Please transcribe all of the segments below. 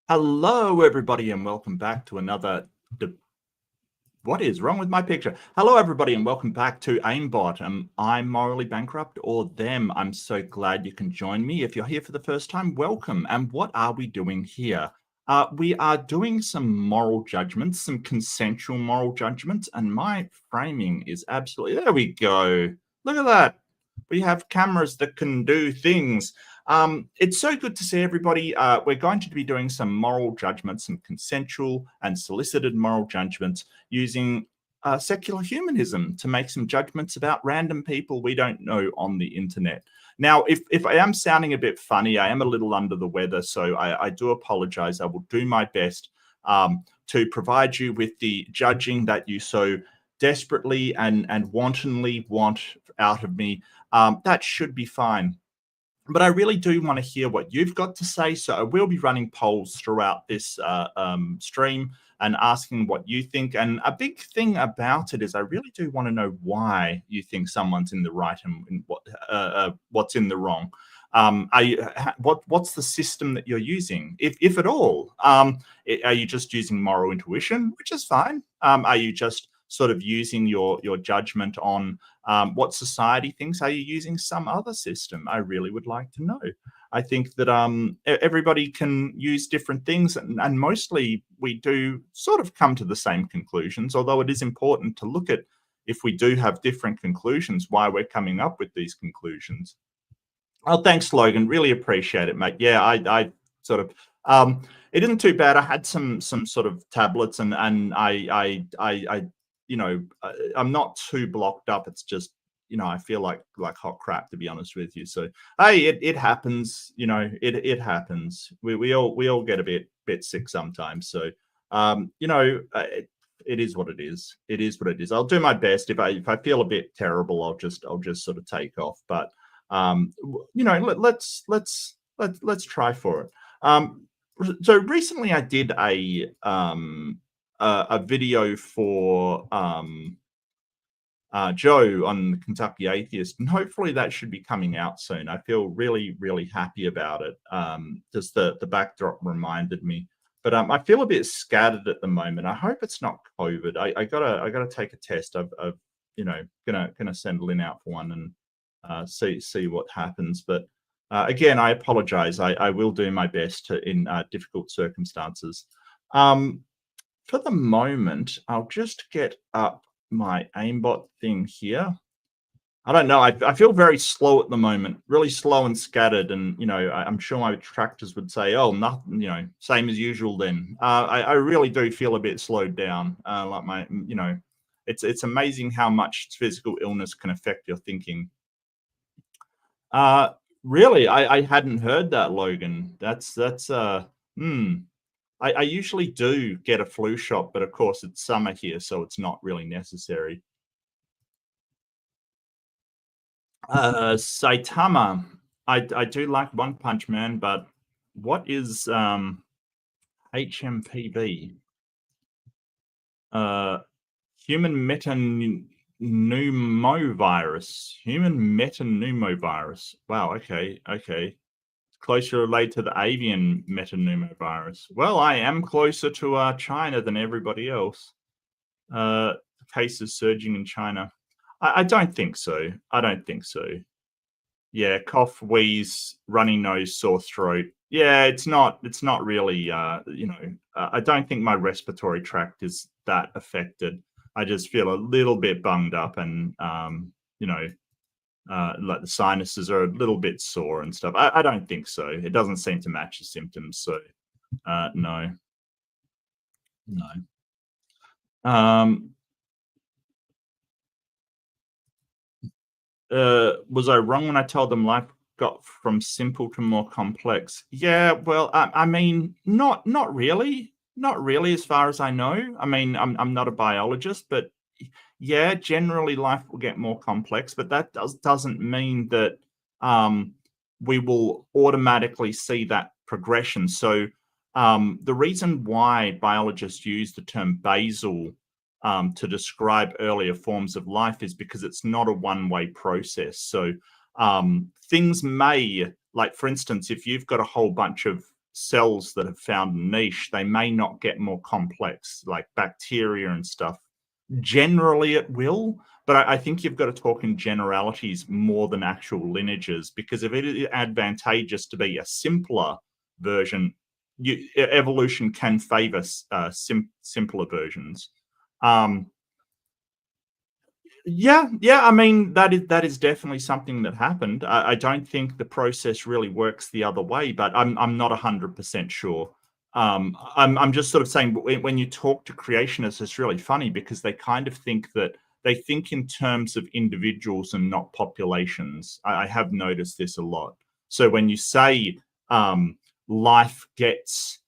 Hello, everybody, and welcome back to another. What is wrong with my picture? Hello, everybody, and welcome back to AIMBOT. I'm morally bankrupt, or them. I'm so glad you can join me. If you're here for the first time, welcome. And what are we doing here? We are doing some moral judgments, some consensual moral judgments, and my framing is absolutely. There we go. Look at that. We have cameras that can do things. It's so good to see everybody. We're going to be doing some moral judgments, some consensual and solicited moral judgments using secular humanism to make some judgments about random people we don't know on the internet. Now, if I am sounding a bit funny, I am a little under the weather, so I do apologize. I will do my best to provide you with the judging that you so desperately and wantonly want out of me. That should be fine. But I really do want to hear what you've got to say. So I will be running polls throughout this stream and asking what you think. And a big thing about it is I really do want to know why you think someone's in the right and what's in the wrong. What's the system that you're using, if at all? Are you just using moral intuition, which is fine? Are you just sort of using your judgment on what society thinks? Are you using some other system? I really would like to know. I think that everybody can use different things, and mostly we do sort of come to the same conclusions, although it is important to look at, if we do have different conclusions, why we're coming up with these conclusions. Oh, thanks, Logan. Really appreciate it, mate. Yeah, I sort of it isn't too bad. I had some sort of tablets, and I I'm not too blocked up. It's just, I feel like hot crap, to be honest with you. So hey, it happens. It happens. We all get a bit sick sometimes. So it is what it is. It is what it is. I'll do my best. If I feel a bit terrible, I'll just sort of take off. But let's try for it. So recently I did a video for Joe on the Kentucky Atheist, and hopefully that should be coming out soon. I feel really, really happy about it. Just the backdrop reminded me, but I feel a bit scattered at the moment. I hope it's not COVID. I gotta take a test. I've gonna send Lynn out for one and see what happens. But again, I apologize. I will do my best in difficult circumstances. For the moment, I'll just get up my aimbot thing here. I don't know. I feel very slow at the moment, really slow and scattered. And, I'm sure my detractors would say, oh, nothing, same as usual then. I really do feel a bit slowed down. It's amazing how much physical illness can affect your thinking. Really, I hadn't heard that, Logan. I usually do get a flu shot, but of course it's summer here, so it's not really necessary. Saitama, I do like One Punch Man, but what is HMPV? Human metapneumovirus. Human metapneumovirus. Wow. Okay. Closer related to the avian metapneumovirus. Well, I am closer to China than everybody else. Cases surging in China. I don't think so. Yeah, cough, wheeze, runny nose, sore throat. Yeah, it's not really. I don't think my respiratory tract is that affected. I just feel a little bit bunged up, and like the sinuses are a little bit sore and stuff. I don't think so. It doesn't seem to match the symptoms. So no. Was I wrong when I told them life got from simple to more complex? Yeah, well, I mean, not really, as far as I know. I mean, I'm not a biologist, but yeah, generally life will get more complex, but that doesn't mean that we will automatically see that progression. So the reason why biologists use the term basal to describe earlier forms of life is because it's not a one-way process. So things may, like for instance, if you've got a whole bunch of cells that have found a niche, they may not get more complex, like bacteria and stuff. Generally, it will, but I think you've got to talk in generalities more than actual lineages, because if it is advantageous to be a simpler version, evolution can favor simpler versions. Yeah, I mean, that is definitely something that happened. I don't think the process really works the other way, but I'm not 100% sure. I'm just sort of saying, when you talk to creationists, it's really funny because they kind of think in terms of individuals and not populations. I have noticed this a lot. So when you say life goes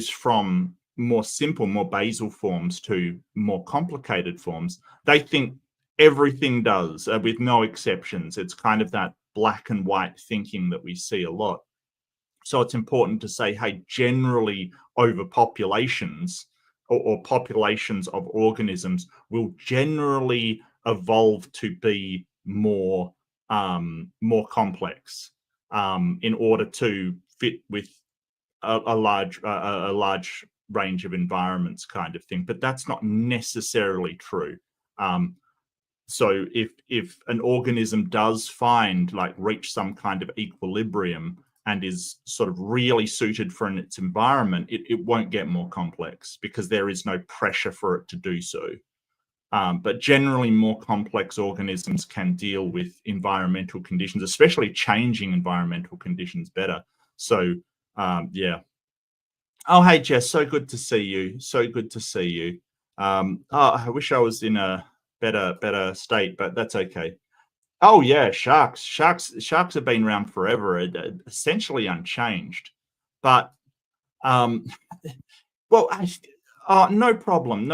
from more simple, more basal forms to more complicated forms, they think everything does, with no exceptions. It's kind of that black and white thinking that we see a lot. So it's important to say, hey, generally overpopulations or populations of organisms will generally evolve to be more complex in order to fit with a large range of environments, kind of thing. But that's not necessarily true. So if an organism does reach some kind of equilibrium and is sort of really suited for its environment, it won't get more complex because there is no pressure for it to do so. But generally, more complex organisms can deal with environmental conditions, especially changing environmental conditions, better. So, yeah. Oh, hey, Jess, so good to see you. So good to see you. I wish I was in a better state, but that's okay. Oh yeah, sharks have been around forever, essentially unchanged. But well, no problem.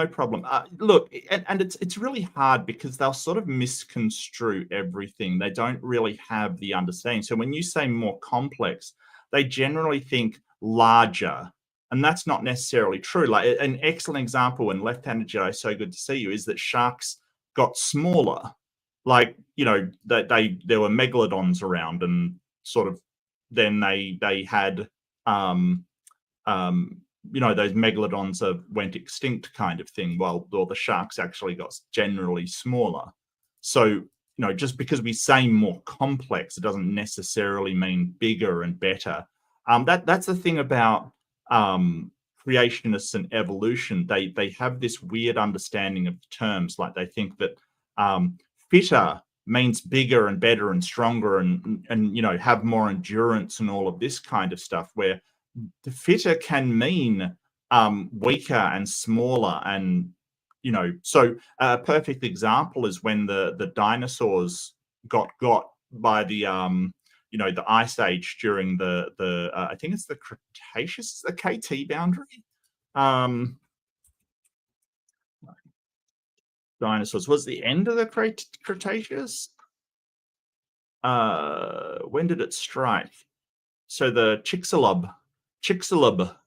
Look, and it's really hard because they'll sort of misconstrue everything. They don't really have the understanding. So when you say more complex, they generally think larger, and that's not necessarily true. Like an excellent example in Left-Handed Jedi, so good to see you, is that sharks got smaller. Like, there were megalodons around, and sort of then they had those megalodons went extinct, kind of thing, while the sharks actually got generally smaller. So, just because we say more complex, it doesn't necessarily mean bigger and better. That's the thing about creationists and evolution. They have this weird understanding of terms. Like, they think that fitter means bigger and better and stronger and have more endurance and all of this kind of stuff, where the fitter can mean weaker and smaller. And so a perfect example is when the dinosaurs got by the the ice age during the I think it's the Cretaceous, the KT boundary. Dinosaurs was the end of the Cretaceous. When did it strike? So the Chicxulub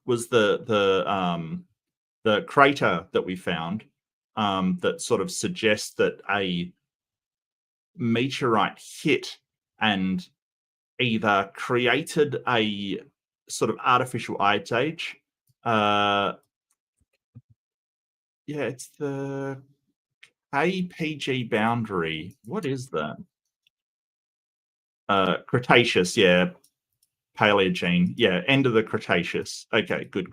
was the crater that we found, that sort of suggests that a meteorite hit and either created a sort of artificial ice age. Yeah, it's the KPG boundary. What is that? Cretaceous, yeah. Paleogene, yeah, end of the Cretaceous. Okay, good.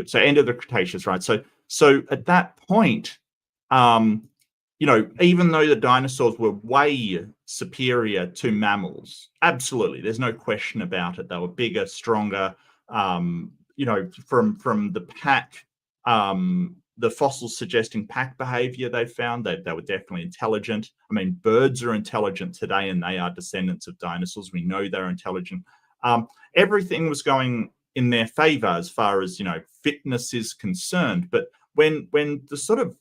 So end of the Cretaceous, right? So at that point, even though the dinosaurs were way superior to mammals, absolutely, there's no question about it. They were bigger, stronger. From the pack, the fossils suggesting pack behavior they found, they were definitely intelligent. I mean, birds are intelligent today, and they are descendants of dinosaurs. We know they're intelligent. Everything was going in their favor as far as fitness is concerned. But when the sort of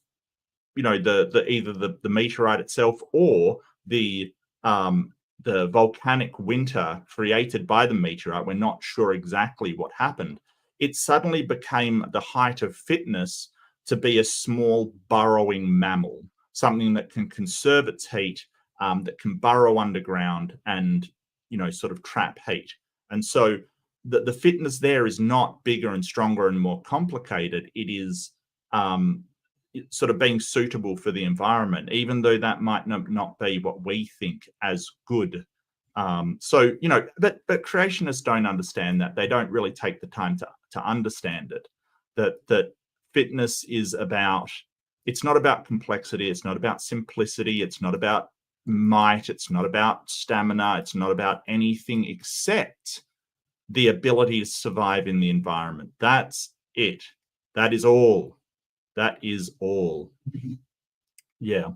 either the meteorite itself or the volcanic winter created by the meteorite, we're not sure exactly what happened. It suddenly became the height of fitness to be a small burrowing mammal, something that can conserve its heat, that can burrow underground and sort of trap heat. And so the fitness there is not bigger and stronger and more complicated. It is sort of being suitable for the environment, even though that might not be what we think as good. So, you know, but creationists don't understand that. They don't really take the time to understand it. That fitness is about, it's not about complexity, it's not about simplicity, it's not about might, it's not about stamina, it's not about anything except the ability to survive in the environment. That's it. That is all. That is all. Yeah.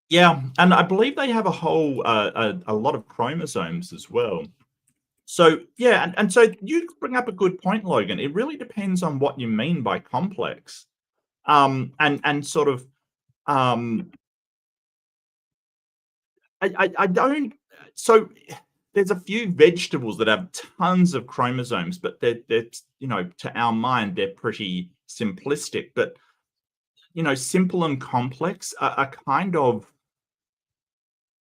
Yeah, and I believe they have a whole a lot of chromosomes as well. So yeah, and so you bring up a good point, Logan. It really depends on what you mean by complex, and sort of I don't. So there's a few vegetables that have tons of chromosomes, but they're you know, to our mind they're pretty simplistic. But you know, simple and complex are kind of,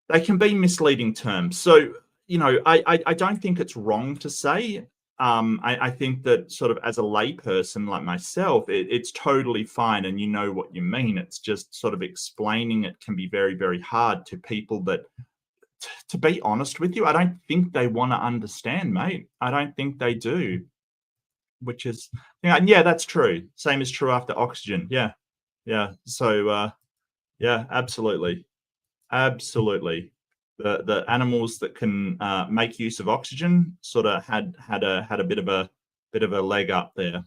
they can be misleading terms. So you know, I don't think it's wrong to say. I think that sort of as a layperson like myself, it's totally fine, and you know what you mean. It's just sort of explaining it can be very, very hard to people that, to be honest with you, I don't think they want to understand, mate. I don't think they do, which is, yeah, that's true. Same is true after oxygen. Yeah, yeah. So yeah, absolutely, absolutely. The animals that can make use of oxygen sort of had a bit of a leg up there.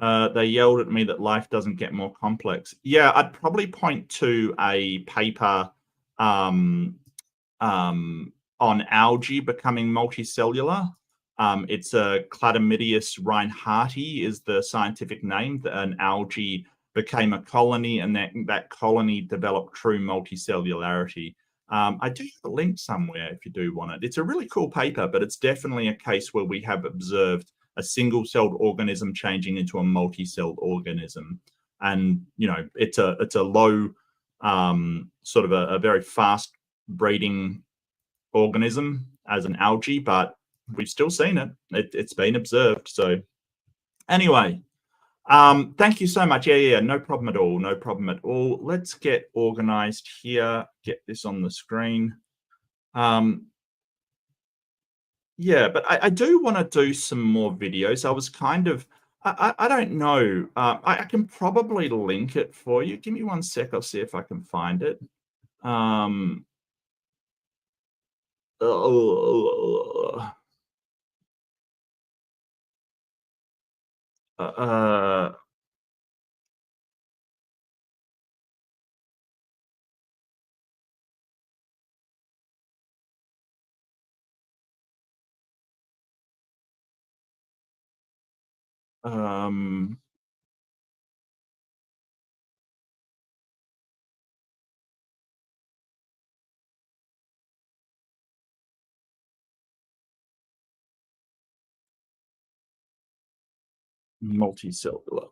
They yelled at me that life doesn't get more complex. Yeah, I'd probably point to a paper on algae becoming multicellular. It's a Chlamydius reinhardti is the scientific name. An algae became a colony, and that colony developed true multicellularity. I do have a link somewhere if you do want it. It's a really cool paper, but it's definitely a case where we have observed a single-celled organism changing into a multi-celled organism. And, you know, it's a low, sort of a very fast breeding organism as an algae, but we've still seen it. It's been observed. So anyway, thank you so much. Yeah, no problem at all. No problem at all. Let's get organized here. Get this on the screen. Yeah, but I do want to do some more videos. I was kind of, I don't know. I can probably link it for you. Give me 1 sec. I'll see if I can find it. Uh, um, multicellular.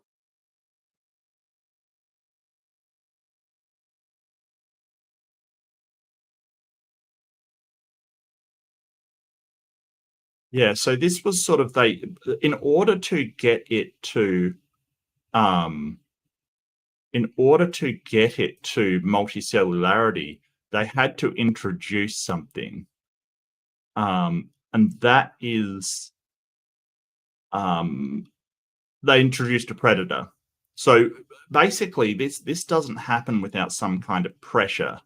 Yeah, so this was sort of, they, in order to get it to multicellularity, they had to introduce something, and that is, they introduced a predator. So basically, this doesn't happen without some kind of pressure.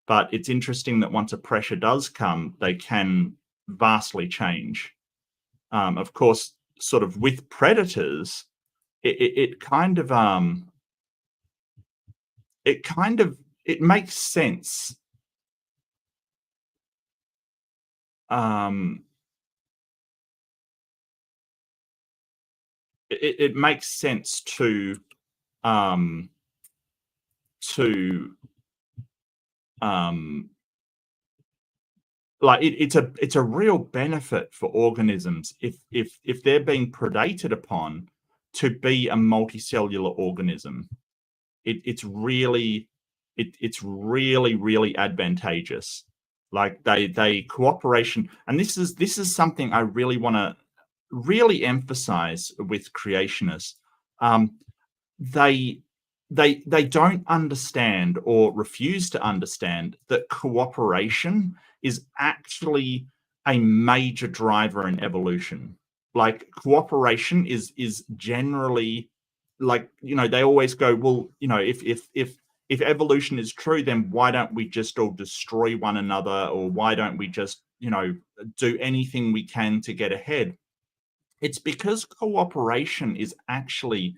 But it's interesting that once a pressure does come, they can vastly change. Of course, sort of with predators, it kind of it makes sense. It makes sense to like it's a real benefit for organisms if they're being predated upon to be a multicellular organism. It's really it's really, really advantageous. Like they cooperation, and this is something I really want to really emphasize with creationists. They don't understand or refuse to understand that cooperation is actually a major driver in evolution. Like cooperation is generally, like, they always go, well, if evolution is true, then why don't we just all destroy one another, or why don't we just do anything we can to get ahead? It's because cooperation is actually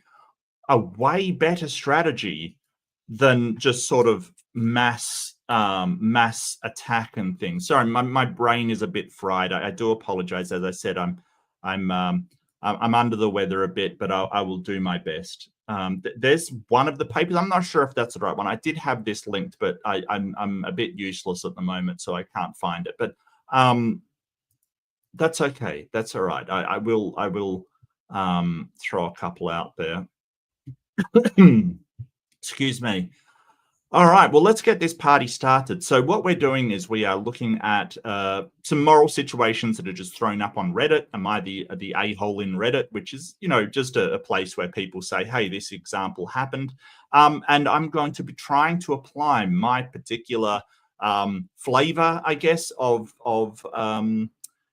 a way better strategy than just sort of mass attack and things. Sorry, my brain is a bit fried. I do apologize. As I said, I'm under the weather a bit, but I will do my best. There's one of the papers. I'm not sure if that's the right one. I did have this linked, but I'm a bit useless at the moment, so I can't find it. But that's okay. That's all right. I will throw a couple out there. Excuse me. All right, well, let's get this party started. So what we're doing is we are looking at some moral situations that are just thrown up on Reddit. Am I the a-hole in Reddit, which is, just a place where people say, hey, this example happened. And I'm going to be trying to apply my particular flavor, I guess, of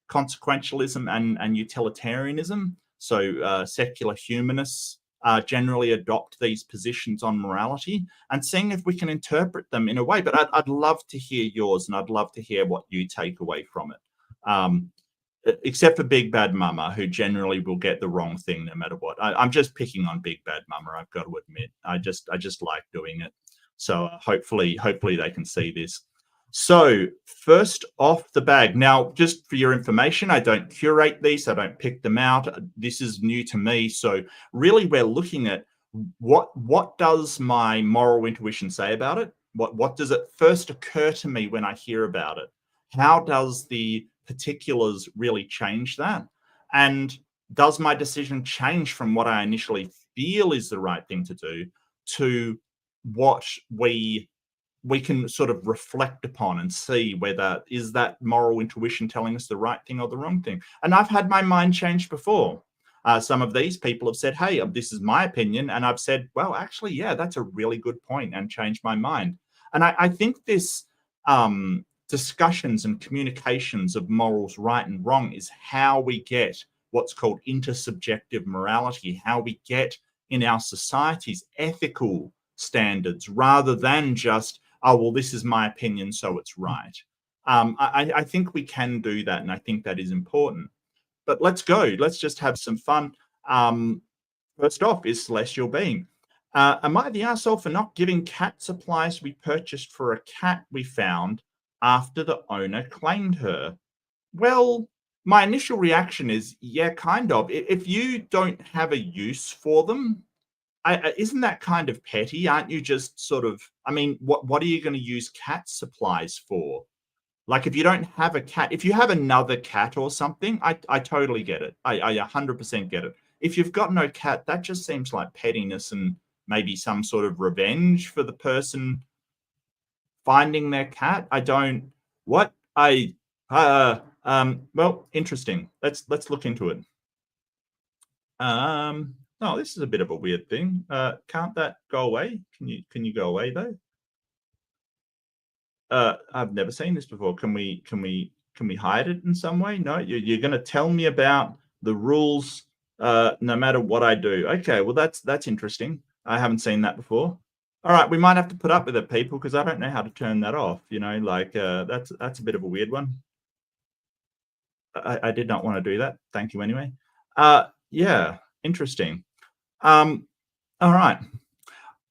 consequentialism and utilitarianism. So secular humanists generally adopt these positions on morality, and seeing if we can interpret them in a way. But I'd love to hear yours, and I'd love to hear what you take away from it. Except for Big Bad Mama, who generally will get the wrong thing no matter what. I'm just picking on Big Bad Mama, I've got to admit. I just like doing it. So hopefully they can see this. So first off the bag. Now, just for your information, I don't curate these. I don't pick them out. This is new to me. So really we're looking at what does my moral intuition say about it? What does it first occur to me when I hear about it? How does the particulars really change that? And does my decision change from what I initially feel is the right thing to do to what we can sort of reflect upon and see whether is that moral intuition telling us the right thing or the wrong thing. And I've had my mind changed before. Some of these people have said, hey, this is my opinion. And I've said, well, actually, yeah, that's a really good point, and changed my mind. And I think this discussions and communications of morals right and wrong is how we get what's called intersubjective morality, how we get in our societies ethical standards, rather than just, oh, well, this is my opinion, so it's right. I think we can do that, and I think that is important. But let's go. Let's just have some fun. First off is Celestial Being. Am I the arsehole for not giving cat supplies we purchased for a cat we found after the owner claimed her? Well, my initial reaction is, yeah, kind of. If you don't have a use for them, isn't that kind of petty? Aren't you just sort of, I mean, what are you going to use cat supplies for? Like, if you don't have a cat, if you have another cat or something, I totally get it. I 100% get it. If you've got no cat, that just seems like pettiness and maybe some sort of revenge for the person finding their cat. Well, interesting. Let's look into it. Oh, this is a bit of a weird thing. Can't that go away? Can you go away though? I've never seen this before. Can we hide it in some way? No, you're going to tell me about the rules no matter what I do. Okay, well that's interesting. I haven't seen that before. All right, we might have to put up with it, people, because I don't know how to turn that off. That's a bit of a weird one. I did not want to do that. Thank you anyway. Yeah, interesting. All right.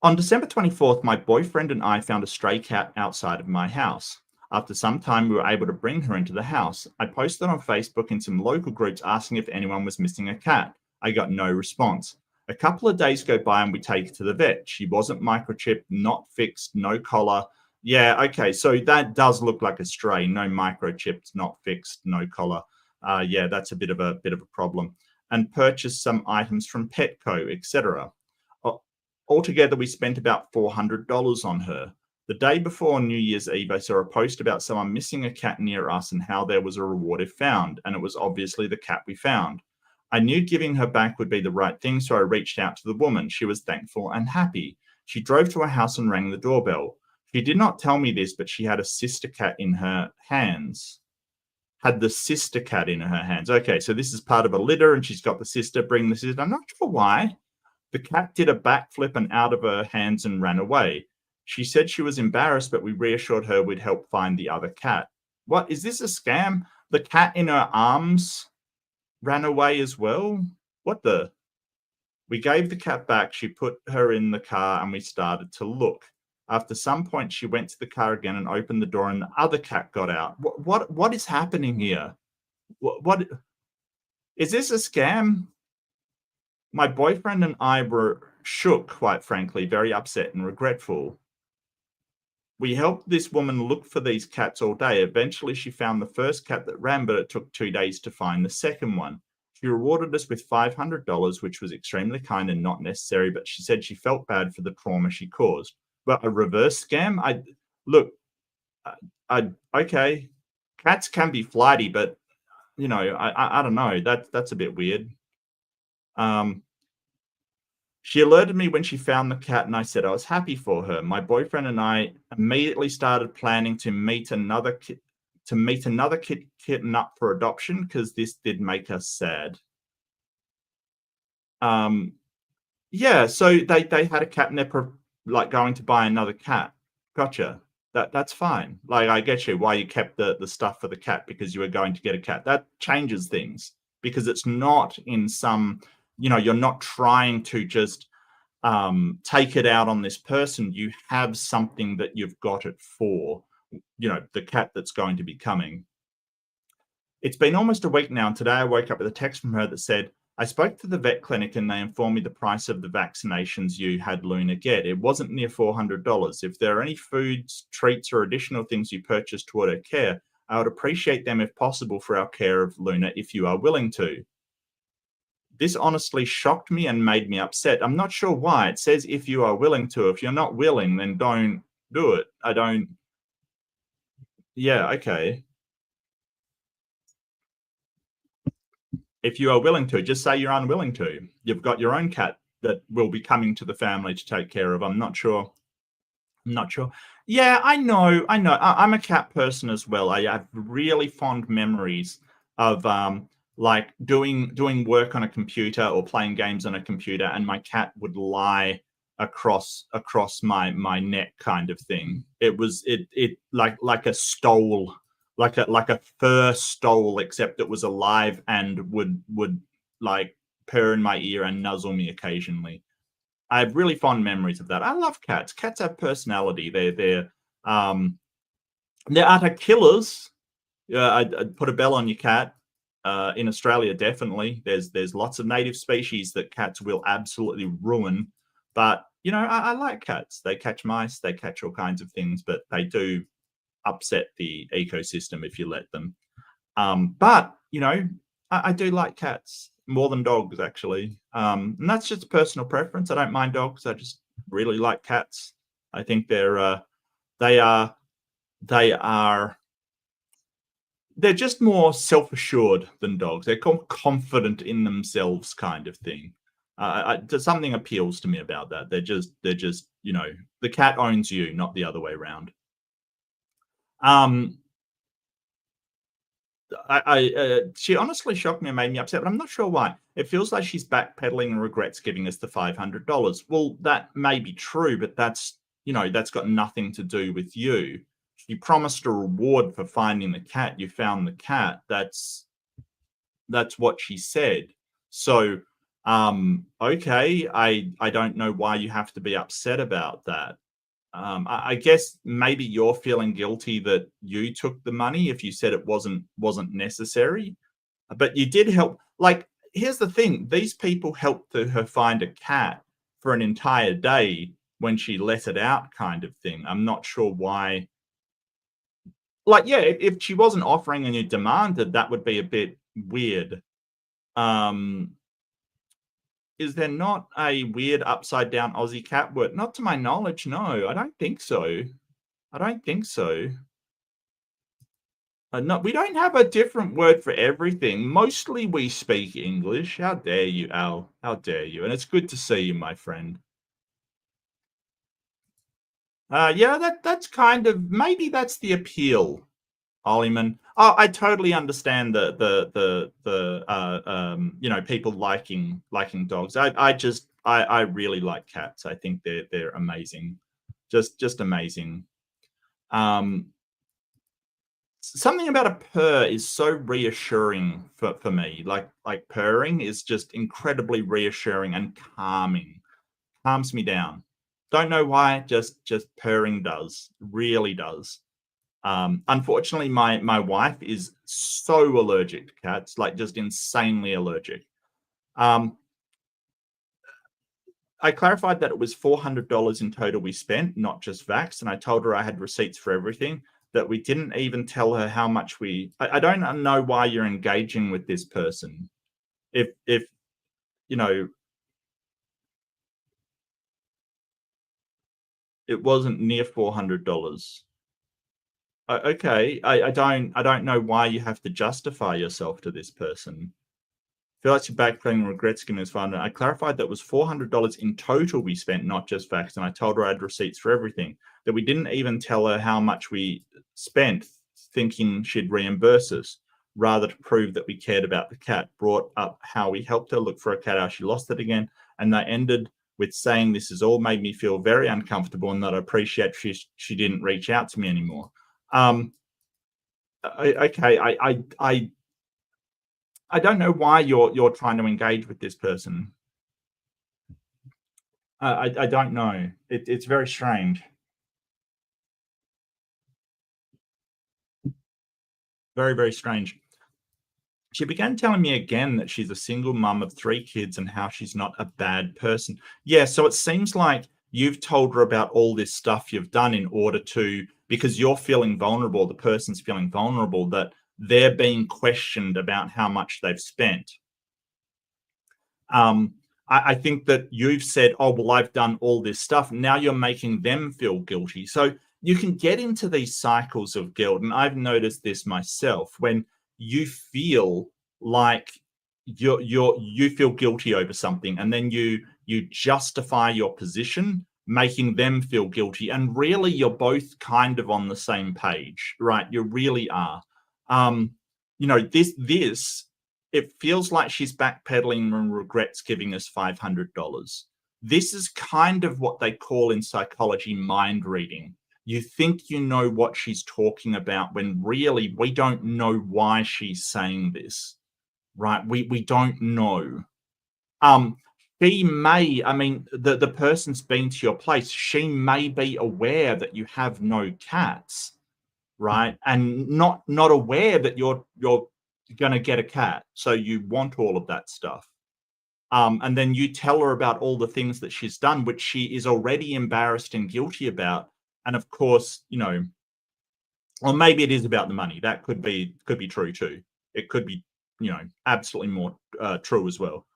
On December 24th, my boyfriend and I found a stray cat outside of my house. After some time, we were able to bring her into the house. I posted on Facebook in some local groups asking if anyone was missing a cat. I got no response. A couple of days go by and we take her to the vet. She wasn't microchipped, not fixed, no collar. Yeah, okay, so that does look like a stray. No microchipped, not fixed, no collar. Yeah, that's a bit of a problem. And purchased some items from Petco, etc. Altogether, we spent about $400 on her. The day before New Year's Eve, I saw a post about someone missing a cat near us and how there was a reward if found, and it was obviously the cat we found. I knew giving her back would be the right thing, so I reached out to the woman. She was thankful and happy. She drove to our house and rang the doorbell. She did not tell me this, but she had a sister cat in her hands. Had the sister cat in her hands. Okay, so this is part of a litter, and she's got the sister. Bring the sister. I'm not sure why. The cat did a backflip and out of her hands and ran away. She said she was embarrassed, but we reassured her we'd help find the other cat. What? Is this a scam? The cat in her arms ran away as well? What the? We gave the cat back. She put her in the car and we started to look. After some point, she went to the car again and opened the door and the other cat got out. What is happening here? What is this a scam? My boyfriend and I were shook, quite frankly, very upset and regretful. We helped this woman look for these cats all day. Eventually, she found the first cat that ran, but it took 2 days to find the second one. She rewarded us with $500, which was extremely kind and not necessary, but she said she felt bad for the trauma she caused. But a reverse scam? Okay. Cats can be flighty, but, you know, I don't know. That's a bit weird. She alerted me when she found the cat, and I said I was happy for her. My boyfriend and I immediately started planning to meet another kitten up for adoption because this did make us sad. Yeah, so they had a cat and they're like going to buy another cat. Gotcha. That's fine. Like, I get you why you kept the stuff for the cat, because you were going to get a cat. That changes things because it's not in some, you know, you're not trying to just take it out on this person. You have something that you've got it for, you know, the cat that's going to be coming. It's been almost a week now, and today I woke up with a text from her that said, I spoke to the vet clinic and they informed me the price of the vaccinations you had Luna get. It wasn't near $400. If there are any foods, treats, or additional things you purchased toward her care, I would appreciate them if possible for our care of Luna if you are willing to. This honestly shocked me and made me upset. I'm not sure why. It says if you are willing to. If you're not willing, then don't do it. Yeah, okay. If you are willing to, just say you're unwilling to. You've got your own cat that will be coming to the family to take care of. I'm not sure. Yeah, I know. I'm a cat person as well. I have really fond memories of like doing work on a computer or playing games on a computer, and my cat would lie across my neck, kind of thing. It was like a stole, like a fur stole, except it was alive and would like purr in my ear and nuzzle me occasionally. I have really fond memories of that. I love cats. Cats have personality. They're utter killers. I'd put a bell on your cat. In Australia, definitely. There's lots of native species that cats will absolutely ruin. But, you know, I like cats. They catch mice, they catch all kinds of things, but they do upset the ecosystem if you let them. But, you know, I do like cats more than dogs, actually. And that's just a personal preference. I don't mind dogs. I just really like cats. I think they're just more self-assured than dogs. They're confident in themselves, kind of thing. Something appeals to me about that. They're just, you know, the cat owns you, not the other way around. She honestly shocked me and made me upset, but I'm not sure why. It feels like she's backpedaling and regrets giving us the $500. Well, that may be true, but that's, you know, that's got nothing to do with you. She promised a reward for finding the cat. You found the cat. That's what she said. So, okay, I don't know why you have to be upset about that. I guess maybe you're feeling guilty that you took the money if you said it wasn't necessary, but you did help. Like, here's the thing: these people helped her find a cat for an entire day when she let it out, kind of thing. I'm not sure why. Like, yeah, if she wasn't offering and you demanded, that would be a bit weird. Is there not a weird upside down Aussie cat word? Not to my knowledge, no. I don't think so. I don't think so. No, we don't have a different word for everything. Mostly we speak English. How dare you, Al? How dare you? And it's good to see you, my friend. Yeah, that's kind of maybe that's the appeal, Oliman. Oh, I totally understand the people liking dogs. I really like cats. I think they're amazing, just amazing. Um, Something about a purr is so reassuring for me. Like purring is just incredibly reassuring and calms me down. Don't know why, just purring does, really does. Unfortunately, my wife is so allergic to cats, like just insanely allergic. Um, I clarified that it was $400 in total we spent, not just Vax, and I told her I had receipts for everything. That we didn't even tell her how much I don't know why you're engaging with this person. If you know, it wasn't near $400. Okay, I don't know why you have to justify yourself to this person. Feel like you're backpedaling, regrets giving us fun. I clarified that it was $400 in total we spent, not just Vax, and I told her I had receipts for everything. That we didn't even tell her how much we spent, thinking she'd reimburse us, rather to prove that we cared about the cat. Brought up how we helped her look for a cat, how she lost it again, and they ended with saying this has all made me feel very uncomfortable and that I appreciate she didn't reach out to me anymore. Okay, I don't know why you're trying to engage with this person. I don't know. It's very strange. Very, very strange. She began telling me again that she's a single mum of 3 kids and how she's not a bad person. Yeah, so it seems like you've told her about all this stuff you've done in order to, because you're feeling vulnerable, the person's feeling vulnerable, that they're being questioned about how much they've spent. I think that you've said, oh, well, I've done all this stuff. Now you're making them feel guilty. So you can get into these cycles of guilt. And I've noticed this myself when you feel like you feel guilty over something and then you justify your position, making them feel guilty. And really you're both kind of on the same page, right? You really are. This it feels like she's backpedaling and regrets giving us $500. This is kind of what they call in psychology mind reading. You think you know what she's talking about when really we don't know why she's saying this, right? We don't know. She may, I mean, the person's been to your place. She may be aware that you have no cats, right? And not aware that you're going to get a cat, so you want all of that stuff. And then you tell her about all the things that she's done, which she is already embarrassed and guilty about. And of course, or maybe it is about the money. That could be true too. It could be, absolutely more true as well.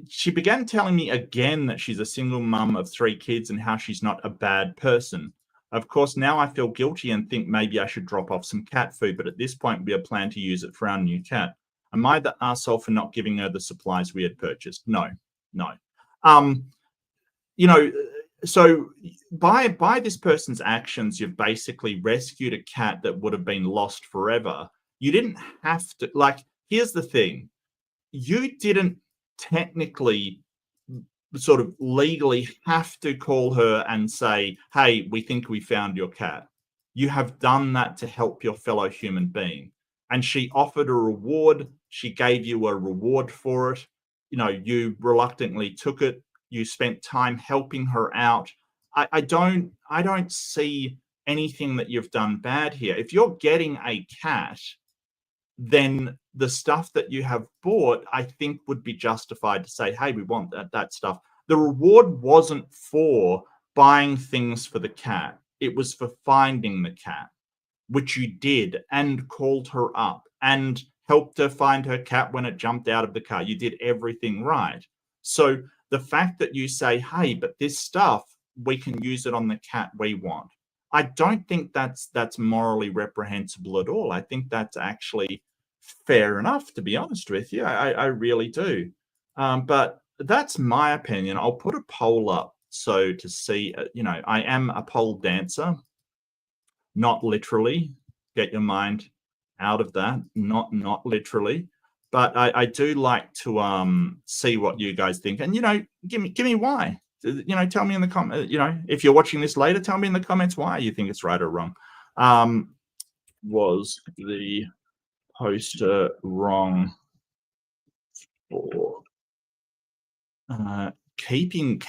She began telling me again that she's a single mum of 3 kids and how she's not a bad person. Of course, now I feel guilty and think maybe I should drop off some cat food, but at this point, we have planned to use it for our new cat. Am I the arsehole for not giving her the supplies we had purchased? No. You know, so by this person's actions, you've basically rescued a cat that would have been lost forever. You didn't have to, here's the thing. You didn't technically sort of legally have to call her and say, hey, we think we found your cat. You have done that to help your fellow human being. And she offered a reward. She gave you a reward for it. You reluctantly took it. You spent time helping her out. I don't see anything that you've done bad here. If you're getting a cat, then the stuff that you have bought, I think, would be justified to say, hey, we want that stuff. The reward wasn't for buying things for the cat. It was for finding the cat, which you did, and called her up and helped her find her cat when it jumped out of the car. You did everything right. So the fact that you say, hey, but this stuff, we can use it on the cat we want. I don't think that's morally reprehensible at all. I think that's actually fair enough, to be honest with you. I really do. But that's my opinion. I'll put a poll up so to see. I am a pole dancer, not literally. Get your mind out of that. Not literally. But I do like to see what you guys think, and give me why. Tell me in the comment. If you're watching this later, tell me in the comments why you think it's right or wrong. Was the poster wrong for keeping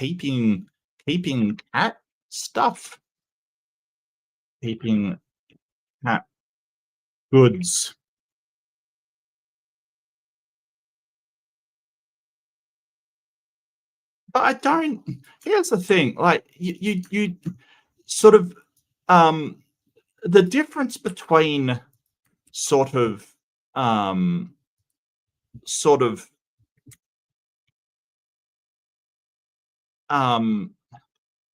cat stuff, keeping cat goods? But I don't. Here's the thing: like you sort of the difference between sort of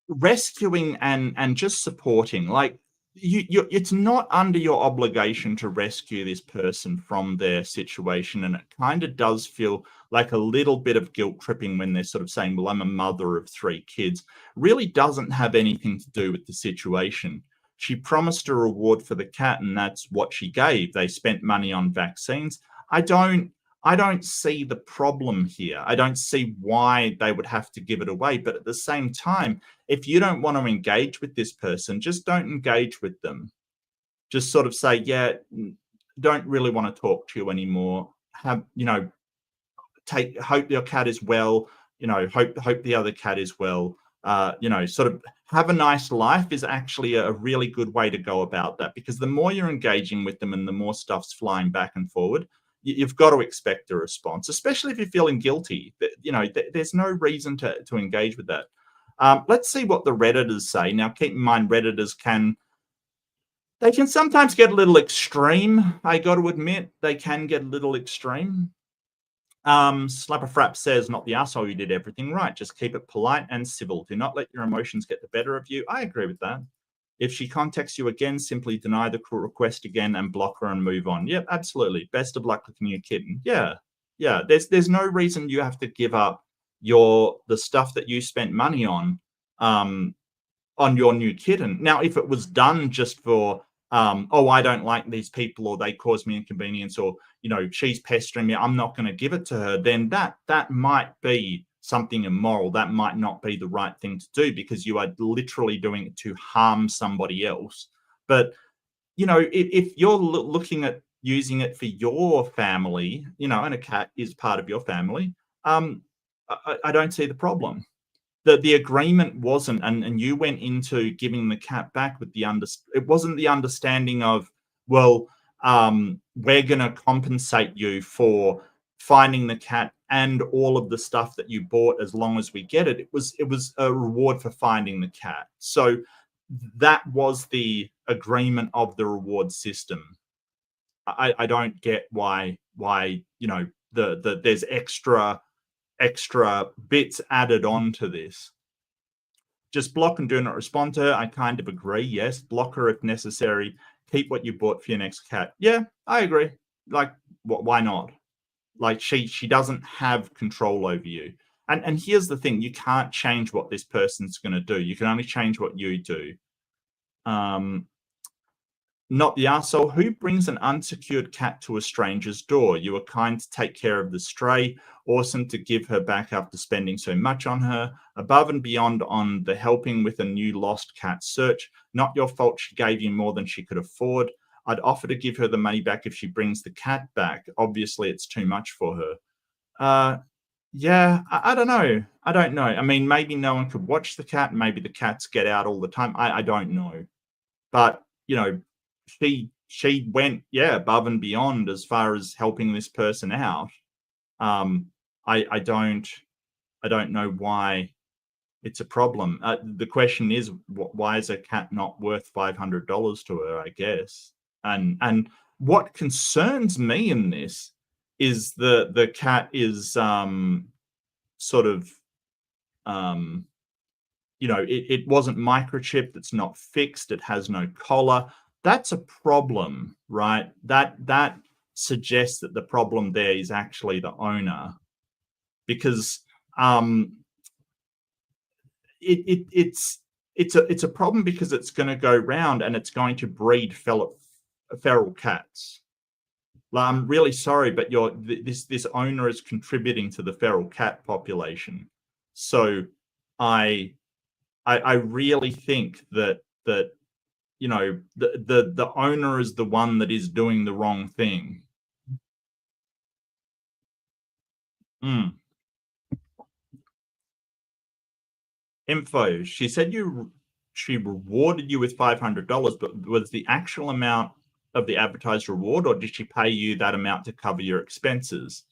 rescuing and just supporting, like it's not under your obligation to rescue this person from their situation, and it kind of does feel like a little bit of guilt tripping when they're sort of saying, well, I'm a mother of 3 kids. Really doesn't have anything to do with the situation. She promised a reward for the cat, and that's what she gave. They spent money on vaccines. I don't see the problem here. I don't see why they would have to give it away. But at the same time, if you don't want to engage with this person, just don't engage with them. Just sort of say, yeah, don't really want to talk to you anymore. Hope your cat is well. Hope the other cat is well. Sort of have a nice life is actually a really good way to go about that, because the more you're engaging with them and the more stuff's flying back and forward, you've got to expect a response, especially if you're feeling guilty. There's no reason to engage with that. Let's see what the Redditors say. Now, keep in mind, Redditors can sometimes get a little extreme. I got to admit, they can get a little extreme. Slapperfrap says, not the asshole, you did everything right. Just keep it polite and civil. Do not let your emotions get the better of you. I agree with that. If she contacts you again, simply deny the request again and block her and move on. Yep, absolutely. Best of luck with your new kitten. Yeah. There's no reason you have to give up the stuff that you spent money on your new kitten. Now, if it was done just for I don't like these people, or they cause me inconvenience, or she's pestering me, I'm not going to give it to her, then that might be something immoral. That might not be the right thing to do, because you are literally doing it to harm somebody else. But if you're looking at using it for your family, and a cat is part of your family, I don't see the problem. The agreement wasn't, and you went into giving the cat back with it wasn't the understanding of, well, we're going to compensate you for finding the cat and all of the stuff that you bought as long as we get it. It was a reward for finding the cat. So that was the agreement of the reward system. I don't get why there's extra bits added on to this. Just block and do not respond to her. I kind of agree. Yes, block her if necessary. Keep what you bought for your next cat. Yeah, I agree. Like, why not? Like, she doesn't have control over you. And here's the thing: you can't change what this person's going to do. You can only change what you do. Not the arsehole. Who brings an unsecured cat to a stranger's door? You were kind to take care of the stray. Awesome to give her back after spending so much on her. Above and beyond on the helping with a new lost cat search. Not your fault she gave you more than she could afford. I'd offer to give her the money back if she brings the cat back. Obviously, it's too much for her. Yeah, I don't know. I don't know. I mean, maybe no one could watch the cat. Maybe the cats get out all the time. I don't know. But, she went, above and beyond as far as helping this person out. I don't know why it's a problem. The question is, why is a cat not worth $500 to her, I guess? And what concerns me in this is the cat is sort of it wasn't microchipped, it's not fixed, it has no collar. That's a problem, right? That suggests that the problem there is actually the owner, because it's a problem because it's going to go round and it's going to breed feral cats. I'm really sorry, but this owner is contributing to the feral cat population. So I really think that the owner is the one that is doing the wrong thing. Info. She said she rewarded you with $500, but was the actual amount of the advertised reward, or did she pay you that amount to cover your expenses?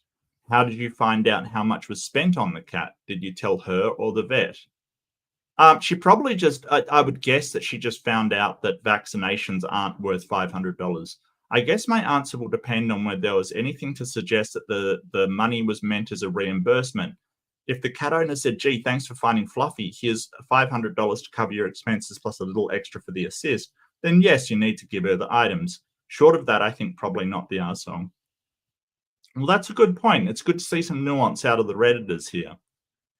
How did you find out how much was spent on the cat? Did you tell her or the vet? She probably just, I would guess that she just found out that vaccinations aren't worth $500. I guess my answer will depend on whether there was anything to suggest that the money was meant as a reimbursement. If the cat owner said, gee, thanks for finding Fluffy, here's $500 to cover your expenses plus a little extra for the assist, then yes, you need to give her the items. Short of that, I think probably not the arsehole. Well, that's a good point. It's good to see some nuance out of the Redditors here.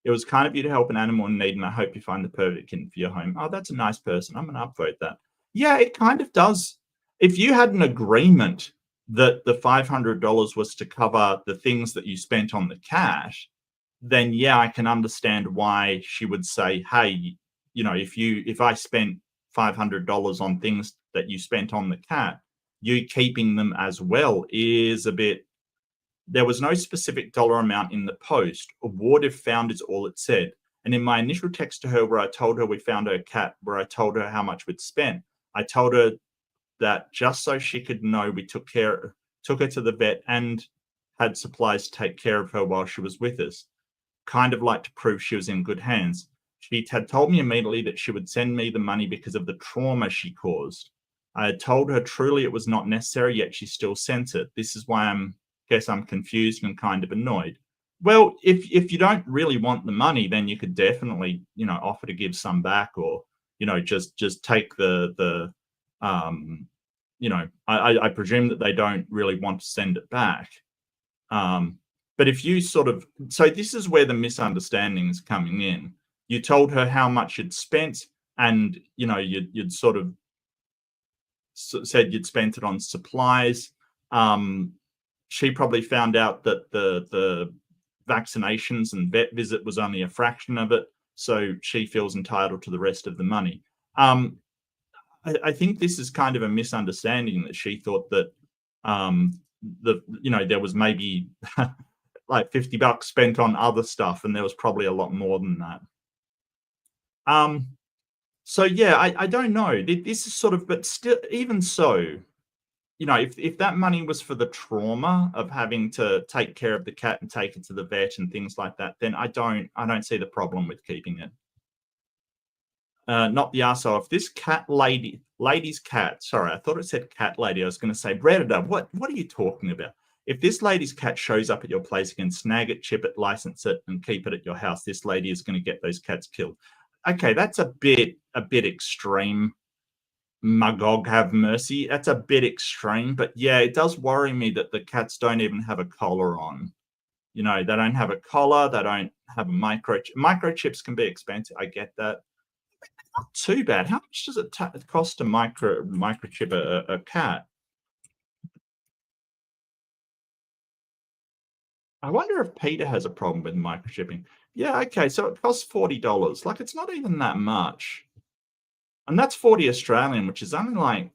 It was kind of you to help an animal in need, and I hope you find the perfect kitten for your home. Oh, that's a nice person. I'm going to upvote that. Yeah, it kind of does. If you had an agreement that the $500 was to cover the things that you spent on the cat, then yeah, I can understand why she would say, hey, if I spent $500 on things that you spent on the cat, you keeping them as well is a bit. There was no specific dollar amount in the post. Award if found is all it said. And in my initial text to her where I told her we found her cat, where I told her how much we'd spent, I told her that just so she could know we took her to the vet and had supplies to take care of her while she was with us. Kind of like to prove she was in good hands. She had told me immediately that she would send me the money because of the trauma she caused. I had told her truly it was not necessary, yet she still sent it. This is why I'm confused and kind of annoyed. Well, if you don't really want the money, then you could definitely, offer to give some back, or, just take the I presume that they don't really want to send it back. But if you so this is where the misunderstanding is coming in. You told her how much you'd spent, and, you'd sort of said you'd spent it on supplies. She probably found out that the vaccinations and vet visit was only a fraction of it, so she feels entitled to the rest of the money. I think this is kind of a misunderstanding, that she thought that there was maybe like $50 spent on other stuff, and there was probably a lot more than that. So yeah, I don't know. This is sort of, but still, even so, if that money was for the trauma of having to take care of the cat and take it to the vet and things like that, then I don't see the problem with keeping it. Not the arsehole. If this lady's cat, sorry, I thought it said cat lady. I was going to say, Reddit, what are you talking about? If this lady's cat shows up at your place, you can snag it, chip it, license it, and keep it at your house. This lady is going to get those cats killed. Okay, that's a bit extreme. Magog have mercy. That's a bit extreme, but yeah, it does worry me that the cats don't even have a collar on. They don't have a collar. They don't have a microchip. Microchips can be expensive. I get that. Not too bad. How much does it cost to microchip a cat? I wonder if Peter has a problem with microchipping. Yeah, okay, so it costs $40. Like, it's not even that much. And that's 40 Australian, which is only like,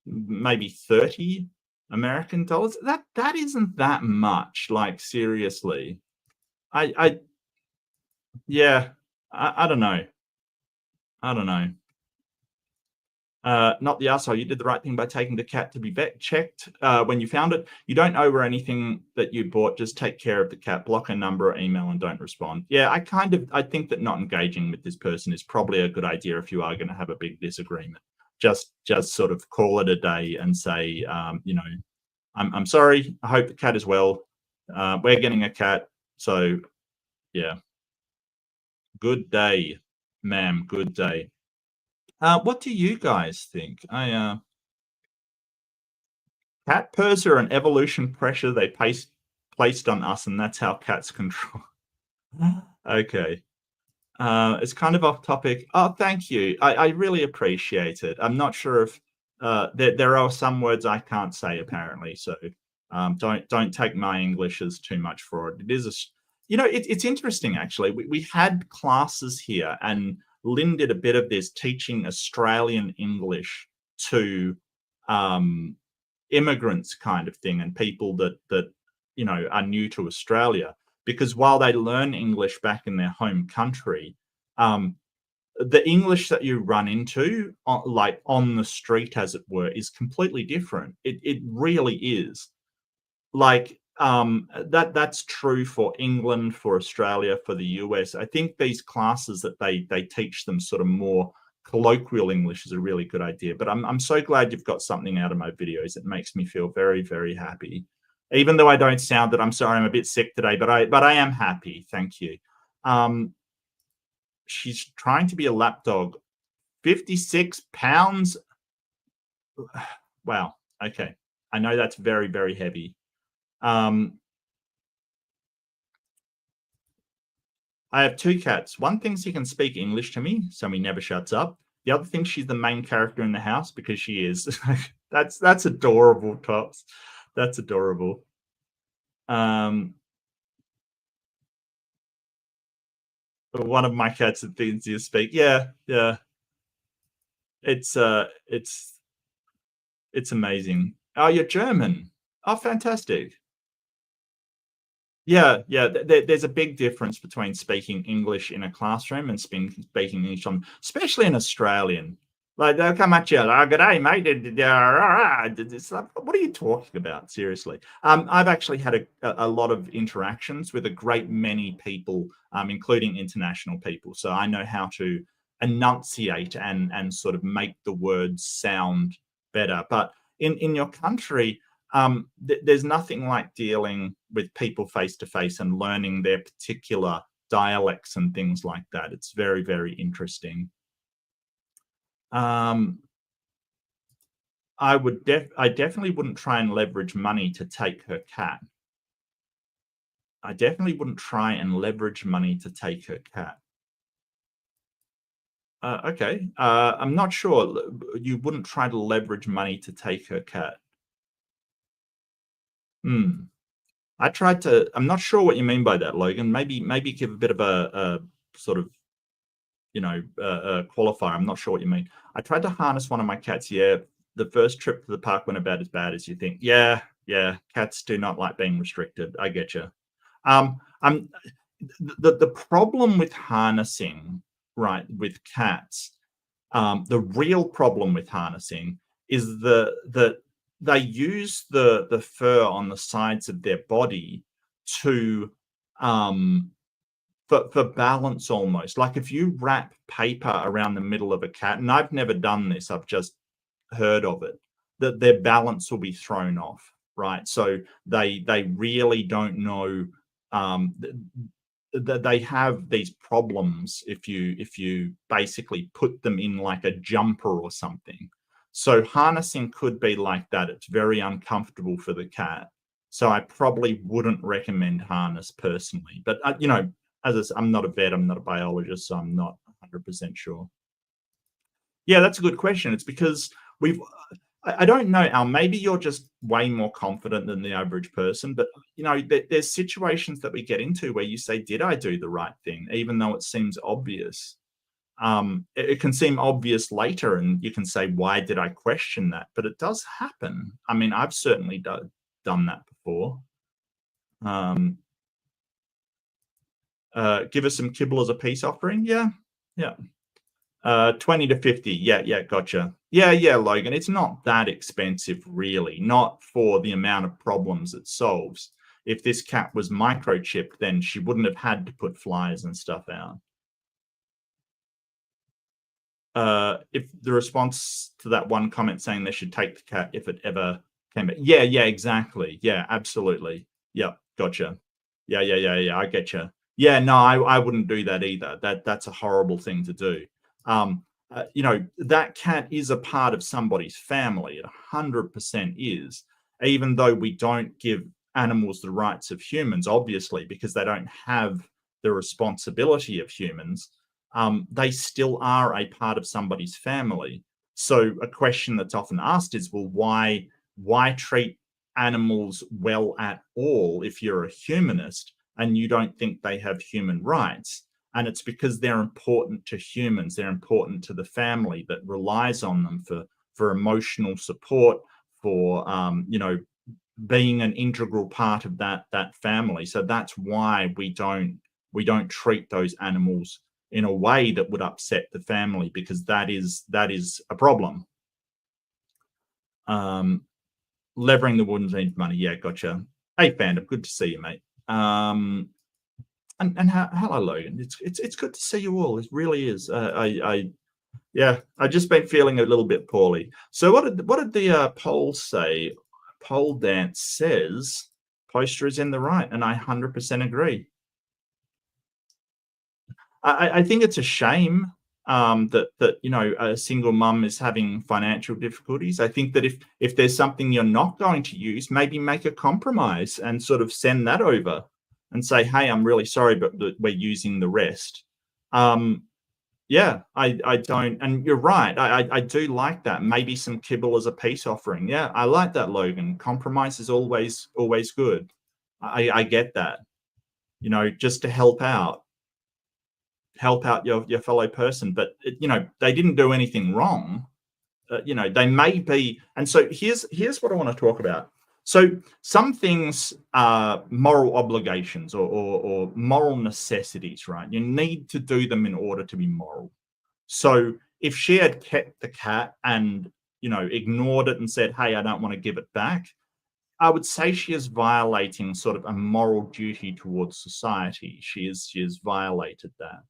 maybe 30 American dollars. That isn't that much, like, seriously. I don't know. I don't know. Not the arsehole. You did the right thing by taking the cat to be vet checked when you found it. You don't owe her anything that you bought. Just take care of the cat. Block her number or email and don't respond. Yeah, I think that not engaging with this person is probably a good idea if you are going to have a big disagreement. Just sort of call it a day and say, I'm sorry. I hope the cat is well. We're getting a cat. So, yeah. Good day. ma'am. Good day. What do you guys think? Cat purrs are an evolution pressure they placed on us, and that's how cats control. Okay. It's kind of off topic. Oh, thank you. I really appreciate it. I'm not sure if there are some words I can't say apparently, so don't take my English as too much for it. It is it's interesting actually. We had classes here, and Lynn did a bit of this teaching Australian English to immigrants, kind of thing, and people that are new to Australia. Because while they learn English back in their home country, the English that you run into, like on the street, as it were, is completely different. It really is. Like that's true for England, for Australia, for the US. I think these classes that they teach them sort of more colloquial English is a really good idea. But I'm so glad you've got something out of my videos. It makes me feel very, very happy. Even though I don't sound it, I'm sorry, I'm a bit sick today, but I am happy. Thank you. She's trying to be a lapdog. 56 pounds. Wow. Okay. I know that's very, very heavy. I have 2 cats. One thinks he can speak English to me, so he never shuts up. The other thinks she's the main character in the house because she is. That's adorable, Tops. That's adorable. One of my cats that thinks you speak. Yeah. It's amazing. Oh, you're German. Oh, fantastic. Yeah. There's a big difference between speaking English in a classroom and speaking English especially in Australian. Like they'll come at you, oh, good day, mate. It's like, what are you talking about? Seriously. I've actually had a lot of interactions with a great many people, including international people. So I know how to enunciate and sort of make the words sound better. But in your country, there's nothing like dealing with people face to face and learning their particular dialects and things like that. It's very, very interesting. I definitely wouldn't try and leverage money to take her cat. I definitely wouldn't try and leverage money to take her cat. Okay. I'm not sure. You wouldn't try to leverage money to take her cat. I tried to. I'm not sure what you mean by that, Logan. Maybe give a bit of a sort of a qualifier. I'm not sure what you mean. I tried to harness one of my cats. Yeah, the first trip to the park went about as bad as you think. Yeah. Cats do not like being restricted. I get you. The problem with harnessing, right, with cats, the real problem with harnessing is that they use the fur on the sides of their body to for balance, almost. Like if you wrap paper around the middle of a cat, and I've never done this, I've just heard of it, that their balance will be thrown off, right? So they really don't know that they have these problems if you basically put them in like a jumper or something. So harnessing could be like that. It's very uncomfortable for the cat. So I probably wouldn't recommend harness personally. But as I'm not a vet, I'm not a biologist, so I'm not 100% sure. Yeah, that's a good question. It's because I don't know, Al, maybe you're just way more confident than the average person, but there's situations that we get into where you say, did I do the right thing? Even though it seems obvious. It can seem obvious later, and you can say, why did I question that? But it does happen. I mean, I've certainly done that before. Give us some kibble as a peace offering. Yeah. 20 to 50. Yeah, gotcha. Yeah, Logan. It's not that expensive, really. Not for the amount of problems it solves. If this cat was microchipped, then she wouldn't have had to put flyers and stuff out. If the response to that one comment saying they should take the cat if it ever came back. Yeah, exactly. Yeah, absolutely. Yep, gotcha. Yeah, I get you. Yeah, no, I wouldn't do that either. That's a horrible thing to do. You know, that cat is a part of somebody's family. It 100% is, even though we don't give animals the rights of humans, obviously, because they don't have the responsibility of humans. They still are a part of somebody's family. So a question that's often asked is, well, why treat animals well at all if you're a humanist and you don't think they have human rights? And it's because they're important to humans. They're important to the family that relies on them for emotional support, for you know, being an integral part of that family. So that's why we don't treat those animals in a way that would upset the family, because that is a problem. Levering the wooden needs money. Yeah, gotcha. Hey, fandom, good to see you, mate. And hello, Logan. It's good to see you all. It really is. Yeah, I just been feeling a little bit poorly. So what did the poll say? Pole dance says poster is in the right, and I 100% agree. I think it's a shame that you know, a single mum is having financial difficulties. I think that if there's something you're not going to use, maybe make a compromise and sort of send that over and say, hey, I'm really sorry, but we're using the rest. Yeah, I don't, and you're right. I do like that. Maybe some kibble as a peace offering. Yeah, I like that, Logan. Compromise is always good. I get that. You know, just to help out your fellow person. But you know, they didn't do anything wrong. You know, they may be. And so here's what I want to talk about. So some things are moral obligations or moral necessities, right? You need to do them in order to be moral. So if she had kept the cat and, you know, ignored it and said, hey, I don't want to give it back, I would say she is violating sort of a moral duty towards society. She is violated that.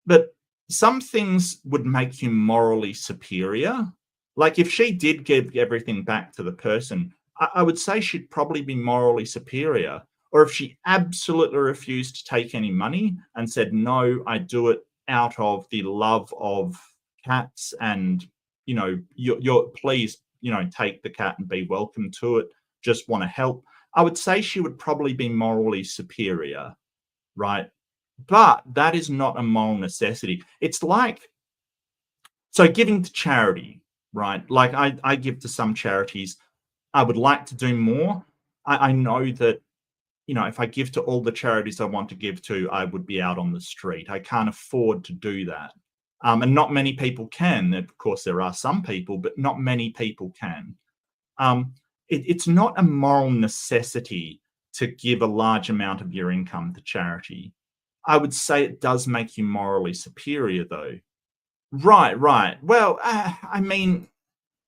But some things would make you morally superior. Like if she did give everything back to the person, I would say she'd probably be morally superior. Or if she absolutely refused to take any money and said, no, I do it out of the love of cats, and, you know, you're please, you know, take the cat and be welcome to it, just want to help, I would say she would probably be morally superior, right? But that is not a moral necessity. It's like, so giving to charity, right? Like I give to some charities. I would like to do more. I know that, you know, if I give to all the charities I want to give to, I would be out on the street. I can't afford to do that. And not many people can. Of course, there are some people, but not many people can. It's not a moral necessity to give a large amount of your income to charity. I would say it does make you morally superior, though. Right. Well, I mean,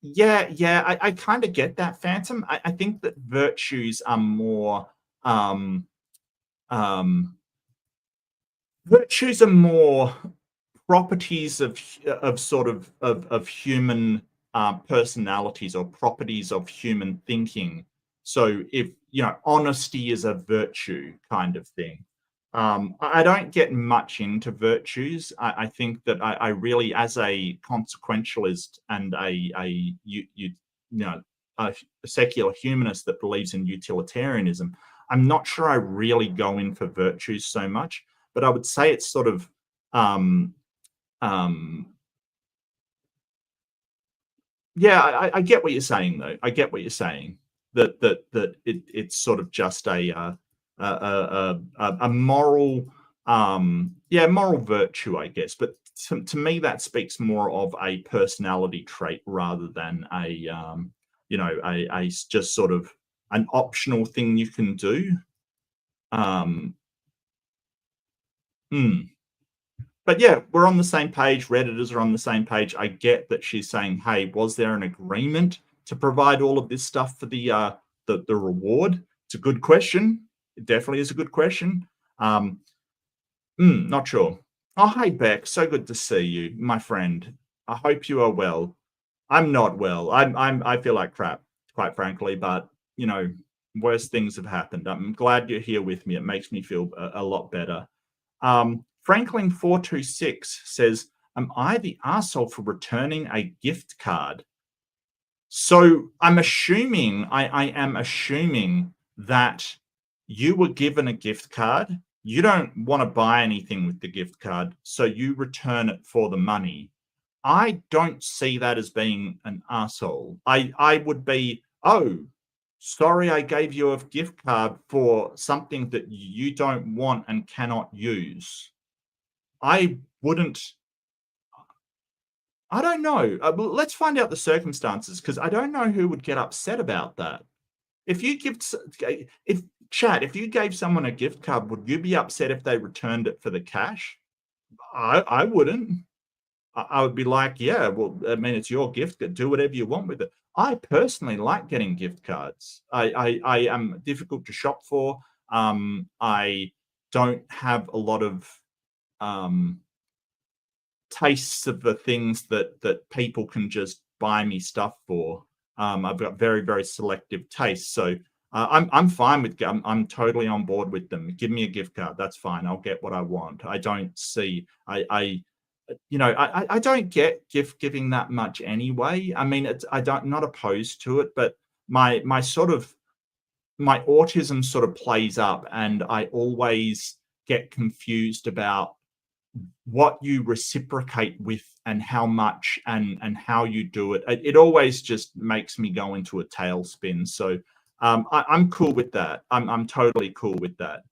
yeah, I kind of get that, Phantom. I think that virtues are more, um, virtues are more properties of sort of human personalities, or properties of human thinking. So if, you know, honesty is a virtue kind of thing. I don't get much into virtues. I think that I really, as a consequentialist and you know, a secular humanist that believes in utilitarianism, I'm not sure I really go in for virtues so much. But I would say it's sort of yeah, I get what you're saying, though. I get what you're saying, that it's sort of just a moral, yeah, moral virtue, I guess. But to me, that speaks more of a personality trait rather than a you know, a just sort of an optional thing you can do. Hmm. But yeah, we're on the same page. Redditors are on the same page. I get that she's saying, hey, was there an agreement to provide all of this stuff for the reward? It's a good question. It definitely is a good question. Not sure. Oh, hey, Beck. So good to see you, my friend. I hope you are well. I'm not well. I feel like crap, quite frankly, but you know, Worse things have happened. I'm glad you're here with me. It makes me feel a lot better. Franklin426 says, am I the arsehole for returning a gift card? So I'm assuming, I am assuming that you were given a gift card. You don't want to buy anything with the gift card, so you return it for the money. I don't see that as being an arsehole. I would be, oh, sorry, I gave you a gift card for something that you don't want and cannot use. I wouldn't. I don't know. Let's find out the circumstances, because I don't know who would get upset about that. If you gave someone a gift card, would you be upset if they returned it for the cash? I wouldn't. I would be like, yeah, well, I mean, it's your gift. Do whatever you want with it. I personally like getting gift cards. I am difficult to shop for. I don't have a lot of tastes of the things that people can just buy me stuff for. I've got very, very selective tastes. So I'm fine with, I'm totally on board with them. Give me a gift card. That's fine. I'll get what I want. I don't see, I don't get gift giving that much anyway. I mean, not opposed to it, but my autism sort of plays up, and I always get confused about what you reciprocate with and how much and how you do it. It always just makes me go into a tailspin. So I'm cool with that. I'm totally cool with that.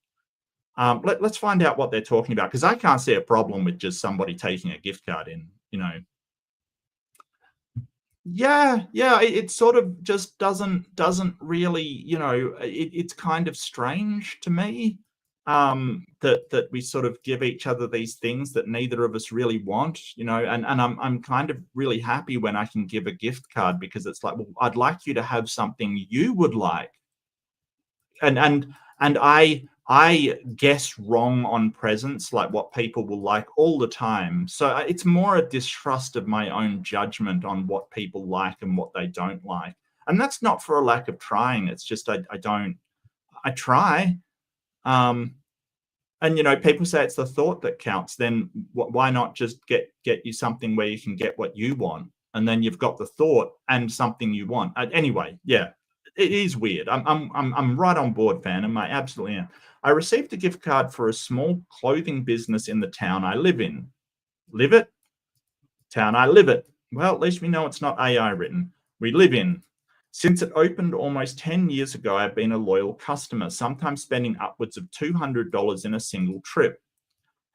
Let's find out what they're talking about, because I can't see a problem with just somebody taking a gift card in, Yeah, it sort of just doesn't really, it's kind of strange to me that we sort of give each other these things that neither of us really want, and I'm kind of really happy when I can give a gift card, because it's like, well, I'd like you to have something you would like. And I guess wrong on presents, like what people will like, all the time. So it's more a distrust of my own judgment on what people like and what they don't like. And that's not for a lack of trying. It's just I try. And people say it's the thought that counts. Then why not just get you something where you can get what you want, and then you've got the thought and something you want. Anyway, yeah. It is weird. I'm right on board, Phantom. I absolutely am. I received a gift card for a small clothing business in the town I live in. Live it? Town I live it. Well, at least we know it's not AI written. We live in. Since it opened almost 10 years ago, I've been a loyal customer, sometimes spending upwards of $200 in a single trip.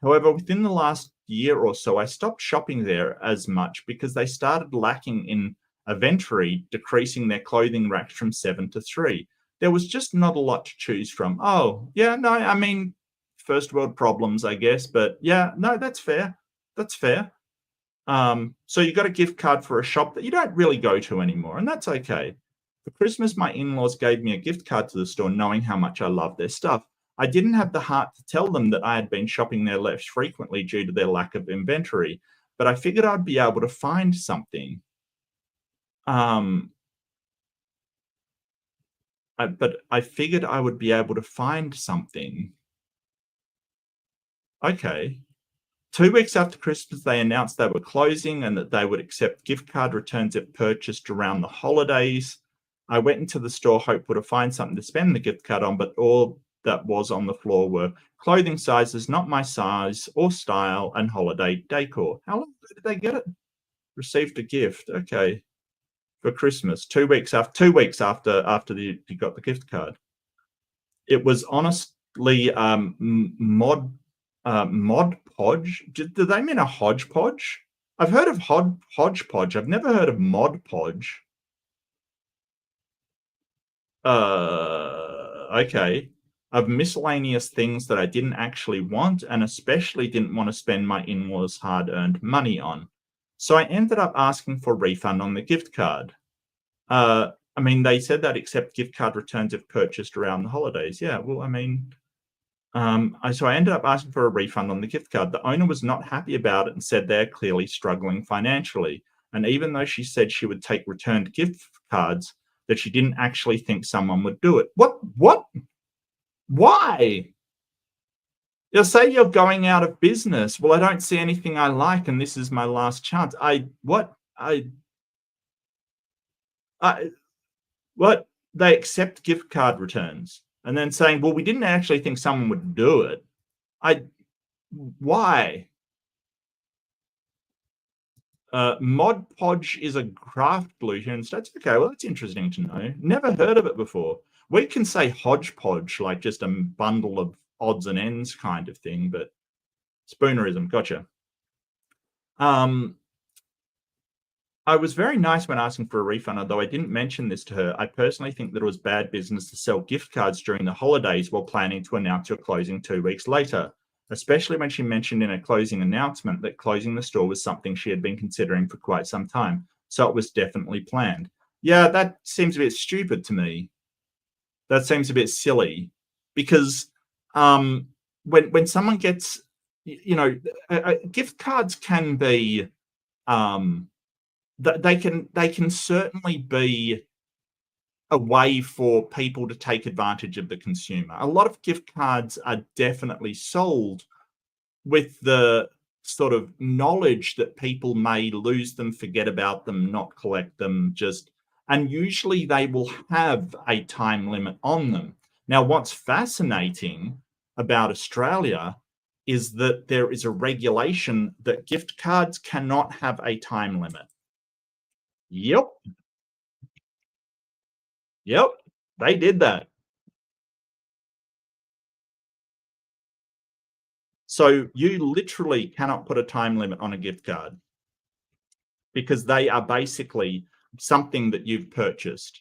However, within the last year or so, I stopped shopping there as much because they started lacking in inventory, decreasing their clothing racks from 7 to 3. There was just not a lot to choose from. Oh, yeah, no, I mean, first world problems, I guess. But yeah, no, that's fair. That's fair. So you got a gift card for a shop that you don't really go to anymore, and that's okay. For Christmas, my in-laws gave me a gift card to the store, knowing how much I love their stuff. I didn't have the heart to tell them that I had been shopping there less frequently due to their lack of inventory, but I figured I'd be able to find something. But I figured I would be able to find something. Okay. 2 weeks after Christmas, they announced they were closing and that they would accept gift card returns if purchased around the holidays. I went into the store hopeful to find something to spend the gift card on, but all that was on the floor were clothing sizes, not my size or style, and holiday decor. How long did they get it? Received a gift. Okay. For Christmas, 2 weeks after you got the gift card. It was honestly Mod Podge. Do they mean a hodgepodge? I've heard of hodgepodge. I've never heard of Mod Podge. Okay. Of miscellaneous things that I didn't actually want, and especially didn't want to spend my in-laws' hard-earned money on. So I ended up asking for a refund on the gift card. I mean, they said that accept gift card returns if purchased around the holidays. Yeah, well, I mean, so I ended up asking for a refund on the gift card. The owner was not happy about it and said they're clearly struggling financially. And even though she said she would take returned gift cards, that she didn't actually think someone would do it. What? Why? You'll say you're going out of business. Well, I don't see anything I like, and this is my last chance. What? What? They accept gift card returns and then saying, well, we didn't actually think someone would do it. Why? Mod Podge is a craft glue here in States. Okay, well, that's interesting to know. Never heard of it before. We can say hodgepodge, like just a bundle of odds and ends kind of thing, but spoonerism, gotcha. I was very nice when asking for a refund, although I didn't mention this to her. I personally think that it was bad business to sell gift cards during the holidays while planning to announce your closing 2 weeks later, especially when she mentioned in a closing announcement that closing the store was something she had been considering for quite some time. So it was definitely planned. Yeah, that seems a bit stupid to me. That seems a bit silly because when someone gets, gift cards can be, they can certainly be a way for people to take advantage of the consumer. A lot of gift cards are definitely sold with the sort of knowledge that people may lose them, forget about them, not collect them, and usually they will have a time limit on them. Now, what's fascinating about Australia is that there is a regulation that gift cards cannot have a time limit. Yep. They did that. So you literally cannot put a time limit on a gift card because they are basically something that you've purchased.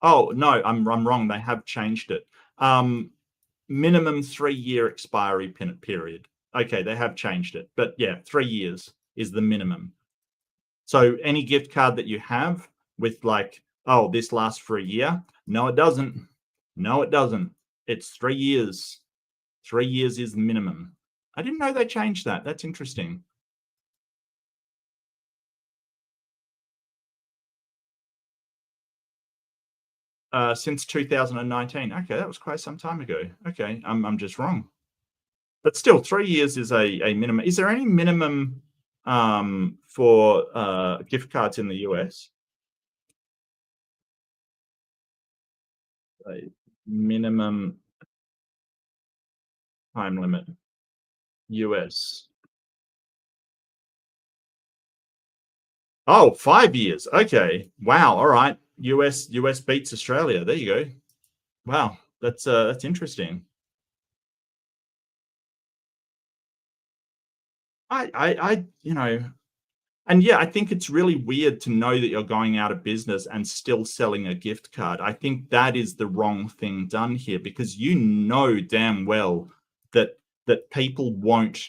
Oh, no, I'm wrong. They have changed it. Minimum 3-year expiry period. Okay, they have changed it. But yeah, 3 years is the minimum. So any gift card that you have with like, oh, this lasts for a year. No, it doesn't. No, it doesn't. It's 3 years. 3 years is the minimum. I didn't know they changed that. That's interesting. Since 2019. Okay, that was quite some time ago. Okay, I'm just wrong. But still, 3 years is a minimum. Is there any minimum for gift cards in the US? A minimum time limit. US. Oh, 5 years. Okay. Wow. All right. US beats Australia. There you go. Wow. That's interesting. I and yeah, I think it's really weird to know that you're going out of business and still selling a gift card. I think that is the wrong thing done here because you know damn well that people won't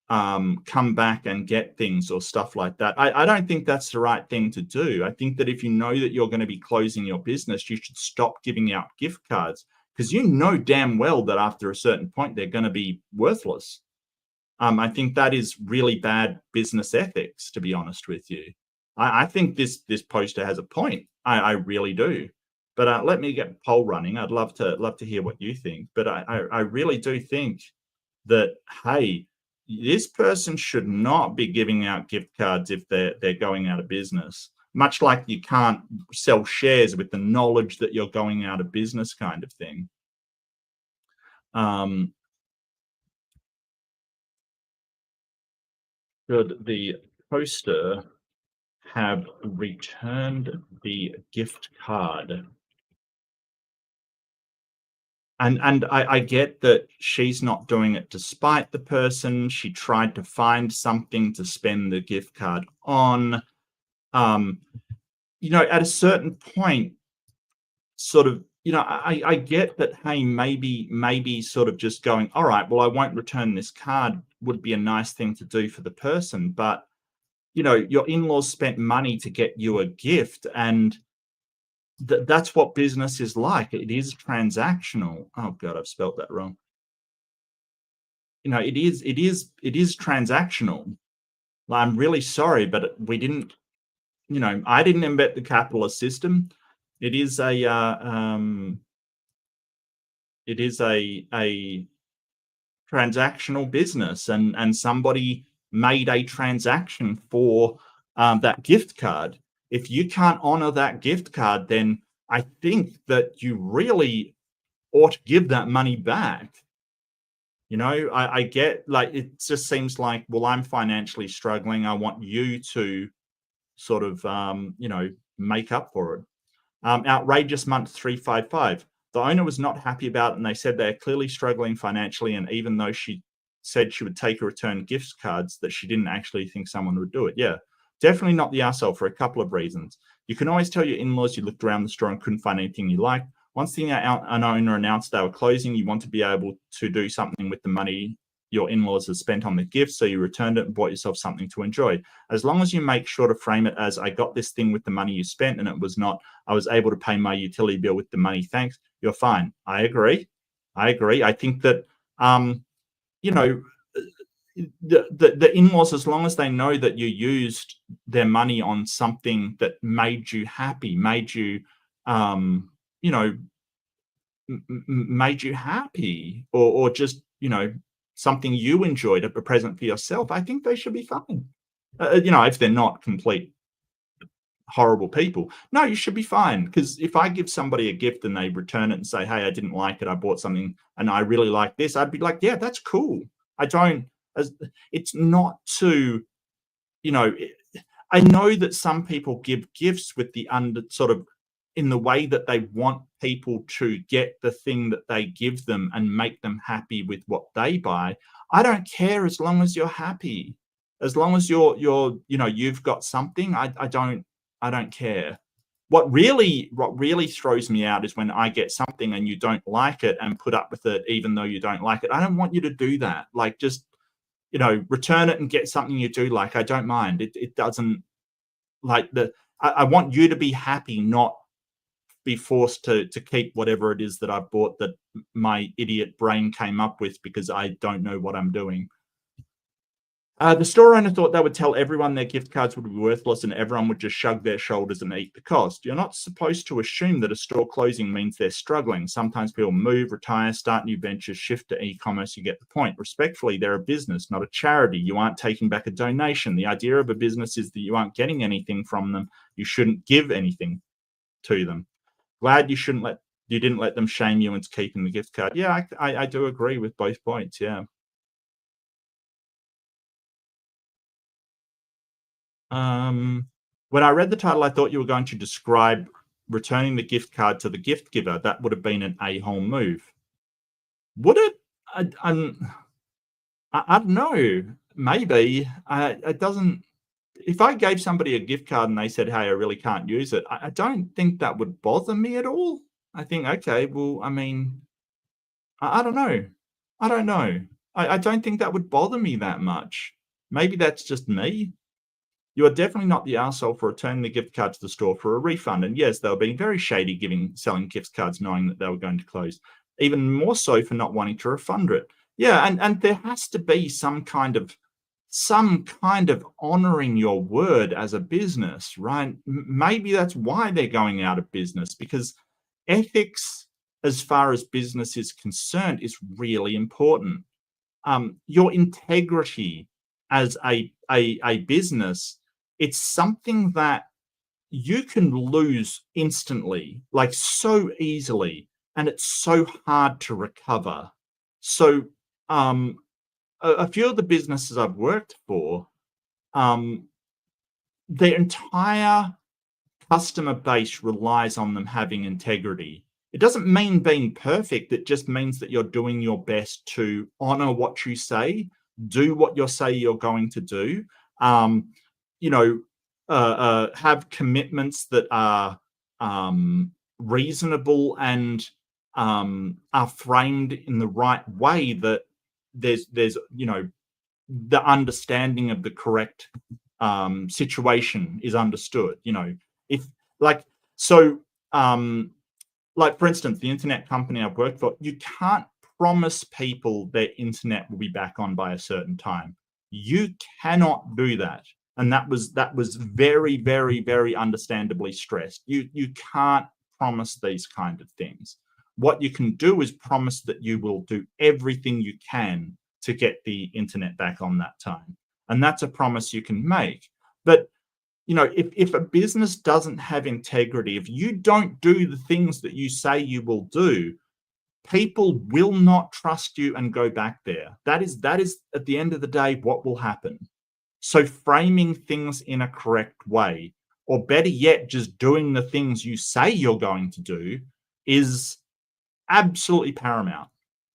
come back and get things or stuff like that. I don't think that's the right thing to do. I think that if you know that you're going to be closing your business, you should stop giving out gift cards because you know damn well that after a certain point they're going to be worthless. I think that is really bad business ethics, to be honest with you. I think this poster has a point. I really do. But let me get a poll running. I'd love to hear what you think. But I really do think that, hey, this person should not be giving out gift cards if they're going out of business. Much like you can't sell shares with the knowledge that you're going out of business, kind of thing. Should the poster have returned the gift card? And I get that she's not doing it to spite the person. She tried to find something to spend the gift card on. At a certain point, sort of, I get that, hey, maybe sort of just going, all right, well, I won't return this card would be a nice thing to do for the person. But, your in-laws spent money to get you a gift and that's what business is like. It is transactional. Oh God, I've spelled that wrong. It is transactional. I'm really sorry, but we didn't, I didn't invent the capitalist system. It is a transactional business, and somebody made a transaction for that gift card. If you can't honor that gift card, then I think that you really ought to give that money back. I get, like, it just seems like, well, I'm financially struggling. I want you to sort of, make up for it. Outrageous month 355. The owner was not happy about it, and they said they're clearly struggling financially. And even though she said she would take or return gift cards, that she didn't actually think someone would do it. Yeah, definitely not the arsehole for a couple of reasons. You can always tell your in-laws you looked around the store and couldn't find anything you liked. Once an owner announced they were closing, you want to be able to do something with the money your in-laws have spent on the gift, so you returned it and bought yourself something to enjoy. As long as you make sure to frame it as, I got this thing with the money you spent, and it was not, I was able to pay my utility bill with the money, thanks, you're fine. I agree. I think that, the in-laws, as long as they know that you used their money on something that made you happy, made you, made you happy, or just, something you enjoyed, a present for yourself, I think they should be fine. If they're not complete horrible people, no, you should be fine. Because if I give somebody a gift and they return it and say, hey, I didn't like it, I bought something and I really like this, I'd be like, yeah, that's cool. It's not to, I know that some people give gifts with the sort of, in the way that they want people to get the thing that they give them and make them happy with what they buy. I don't care, as long as you're happy, as long as you've got something. I don't care. What really throws me out is when I get something and you don't like it and put up with it even though you don't like it. I don't want you to do that. Like, just, return it and get something you do like. I don't mind. It doesn't, like, I want you to be happy, not be forced to keep whatever it is that I've bought that my idiot brain came up with because I don't know what I'm doing. The store owner thought they would tell everyone their gift cards would be worthless and everyone would just shrug their shoulders and eat the cost. You're not supposed to assume that a store closing means they're struggling. Sometimes people move, retire, start new ventures, shift to e-commerce. You get the point. Respectfully, they're a business, not a charity. You aren't taking back a donation. The idea of a business is that you aren't getting anything from them. You shouldn't give anything to them. Glad you didn't let them shame you into keeping the gift card. Yeah, I do agree with both points. Yeah. When I read the title, I thought you were going to describe returning the gift card to the gift giver. That would have been an a-hole move. Would it? I don't know. Maybe. It doesn't. If I gave somebody a gift card and they said, hey, I really can't use it, I don't think that would bother me at all. I think, okay, well, I mean, I don't know. I don't know. I don't think that would bother me that much. Maybe that's just me. You are definitely not the arsehole for returning the gift card to the store for a refund. And yes, they were being very shady selling gift cards knowing that they were going to close. Even more so for not wanting to refund it. Yeah, and there has to be some kind of honoring your word as a business, right? Maybe that's why they're going out of business, because ethics, as far as business is concerned, is really important. Your integrity as a business, it's something that you can lose instantly, like so easily, and it's so hard to recover. So a few of the businesses I've worked for, their entire customer base relies on them having integrity. It doesn't mean being perfect. It just means that you're doing your best to honor what you say, do what you say you're going to do, have commitments that are reasonable and are framed in the right way, that there's the understanding of the correct situation is understood. If like so like, for instance, the internet company I've worked for, you can't promise people their internet will be back on by a certain time. You cannot do that. And that was very, very, very understandably stressed. You can't promise these kind of things. What you can do is promise that you will do everything you can to get the internet back on that time. And that's a promise you can make. But if a business doesn't have integrity, if you don't do the things that you say you will do, people will not trust you and go back there. That is at the end of the day what will happen. So framing things in a correct way, or better yet, just doing the things you say you're going to do, is absolutely paramount.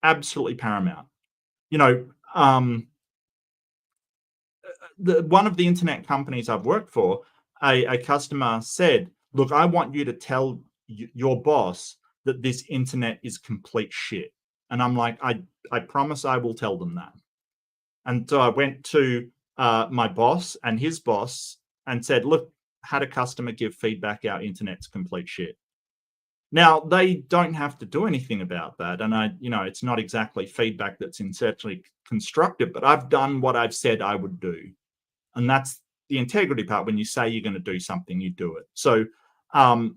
Absolutely paramount. One of the internet companies I've worked for, a customer said, look, I want you to tell your boss that this internet is complete shit. And I'm like, I promise I will tell them that. And so I went to my boss and his boss and said, look, had a customer give feedback, our internet's complete shit. Now, they don't have to do anything about that. And it's not exactly feedback that's essentially constructive, but I've done what I've said I would do. And that's the integrity part. When you say you're going to do something, you do it. So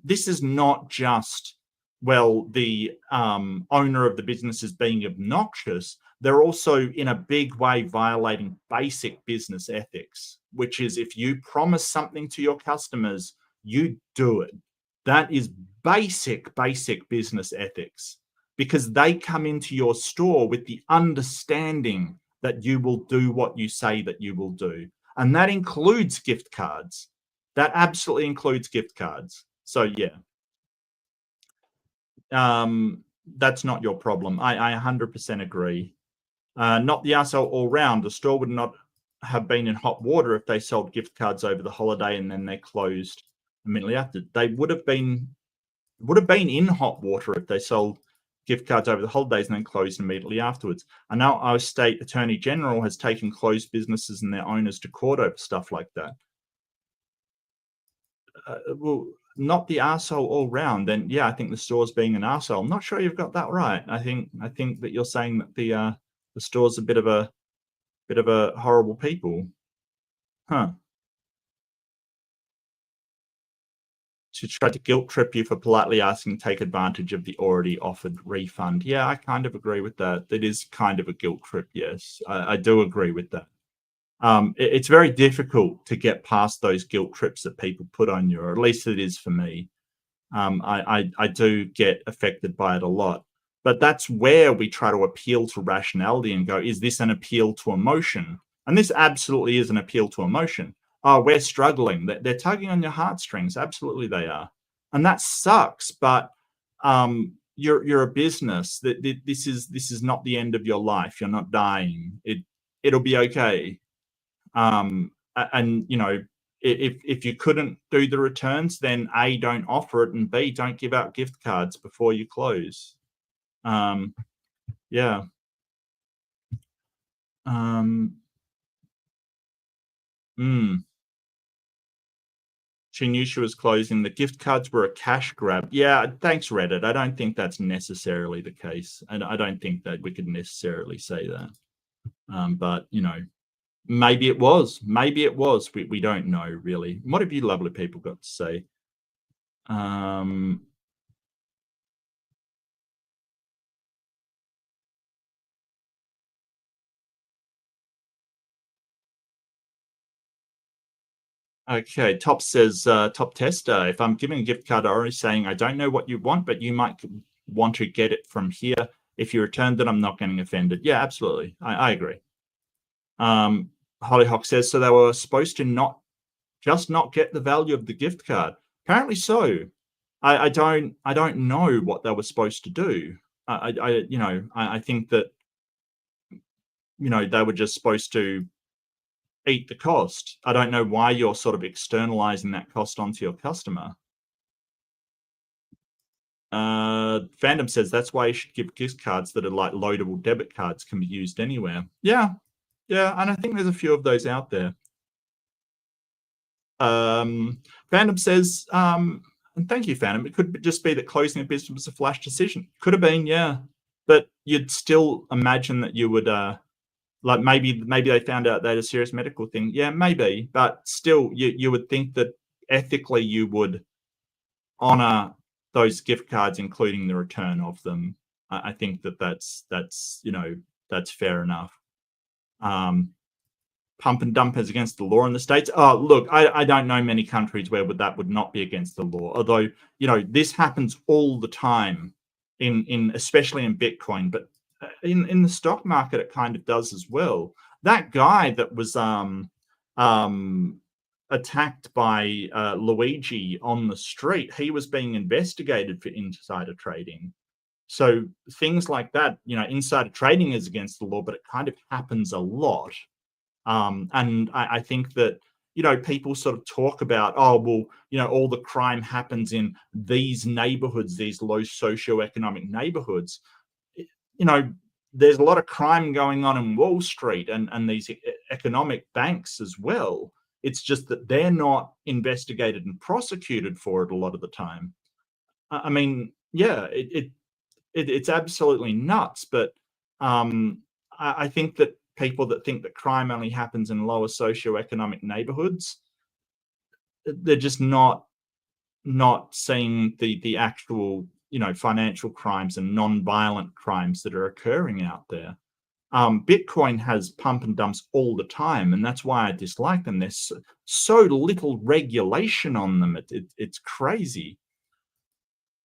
this is not just, well, the owner of the business is being obnoxious. They're also in a big way violating basic business ethics, which is if you promise something to your customers, you do it. That is basic business ethics, because they come into your store with the understanding that you will do what you say that you will do. And that includes gift cards. That absolutely includes gift cards. So yeah, that's not your problem. I 100% agree. Not the arsehole all round. The store would not have been in hot water if they sold gift cards over the holiday and then they closed immediately after. They would have been in hot water if they sold gift cards over the holidays and then closed immediately afterwards. I know our state attorney general has taken closed businesses and their owners to court over stuff like that. Well, not the arsehole all round. Then yeah, I think the store's being an arsehole. I'm not sure you've got that right. I think that you're saying that the store's a bit of a horrible people. Huh. She tried to guilt trip you for politely asking to take advantage of the already offered refund. Yeah, I kind of agree with that. It is kind of a guilt trip. Yes, I do agree with that. It's very difficult to get past those guilt trips that people put on you, or at least it is for me. I do get affected by it a lot. But that's where we try to appeal to rationality and go, is this an appeal to emotion? And this absolutely is an appeal to emotion. Oh, we're struggling. They're tugging on your heartstrings. Absolutely they are. And that sucks, but you're a business. This is not the end of your life. You're not dying. It'll be okay. And if you couldn't do the returns, then A, don't offer it, and B, don't give out gift cards before you close. Yeah. She knew she was closing. The gift cards were a cash grab. Yeah, thanks, Reddit. I don't think that's necessarily the case. And I don't think that we could necessarily say that. But, maybe it was. Maybe it was. We don't know, really. What have you lovely people got to say? Okay, Top says, Top Tester, if I'm giving a gift card, I'm already saying I don't know what you want, but you might want to get it from here. If you returned it, I'm not getting offended. Yeah, absolutely. I agree. Hollyhock says, so they were supposed to not get the value of the gift card. Apparently so. I don't know what they were supposed to do. I think that, they were just supposed to eat the cost. I don't know why you're sort of externalizing that cost onto your customer. Fandom says that's why you should give gift cards that are like loadable debit cards, can be used anywhere. Yeah, and I think there's a few of those out there. Fandom says, and thank you, Fandom. It could just be that closing a business was a flash decision. Could have been, yeah, but you'd still imagine that you would Like maybe they found out they had a serious medical thing. Yeah, maybe, but still, you would think that ethically you would honor those gift cards, including the return of them. I think that's that's fair enough. Pump and dump is against the law in the States. Oh, look, I don't know many countries where that would not be against the law. Although, this happens all the time in especially in Bitcoin, but in the stock market, it kind of does as well. That guy that was attacked by Luigi on the street, he was being investigated for insider trading. So things like that, insider trading is against the law, but it kind of happens a lot. And I think that, people sort of talk about, oh, well, all the crime happens in these neighborhoods, these low socioeconomic neighborhoods. There's a lot of crime going on in Wall Street and these economic banks as well. It's just that they're not investigated and prosecuted for it a lot of the time. I mean, yeah, it's absolutely nuts. But I think that people that think that crime only happens in lower socioeconomic neighborhoods, they're just not seeing the actual, financial crimes and non-violent crimes that are occurring out there. Bitcoin has pump and dumps all the time, and that's why I dislike them. There's so little regulation on them. It's crazy.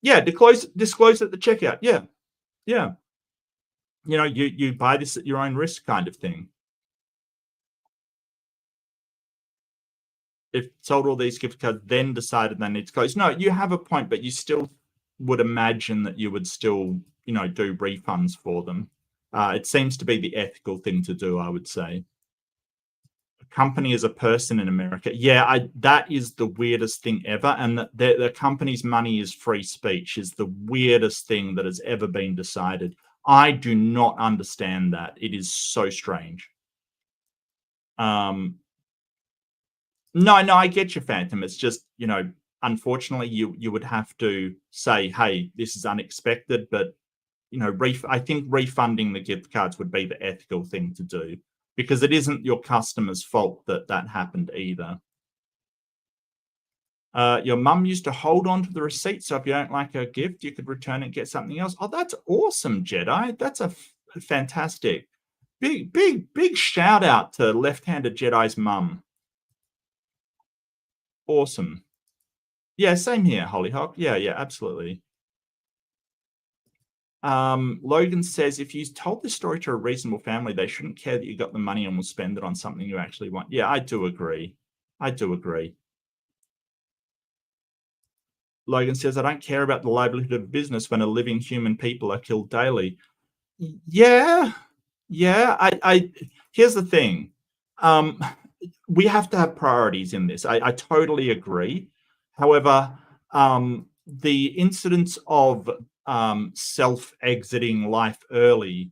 Yeah, disclose at the checkout. Yeah. You buy this at your own risk kind of thing. If sold all these gift cards, then decided they need to close. No, you have a point, but you still would imagine that you would still, do refunds for them. It seems to be the ethical thing to do, I would say. A company is a person in America. Yeah, that is the weirdest thing ever. And the company's money is free speech is the weirdest thing that has ever been decided. I do not understand that. It is so strange. No, I get you, Phantom. It's just, unfortunately, you would have to say, hey, this is unexpected, but I think refunding the gift cards would be the ethical thing to do, because it isn't your customer's fault that happened either. Your mum used to hold on to the receipt, so if you don't like her gift, you could return it and get something else. Oh, that's awesome, Jedi. That's a fantastic. Big shout out to Left-Handed Jedi's mum. Awesome. Yeah, same here, Hollyhock. Yeah, absolutely. Logan says, if you told this story to a reasonable family, they shouldn't care that you got the money and will spend it on something you actually want. Yeah, I do agree. Logan says, I don't care about the livelihood of business when a living human people are killed daily. Yeah. Here's the thing. We have to have priorities in this. I totally agree. However, the incidence of self-exiting life early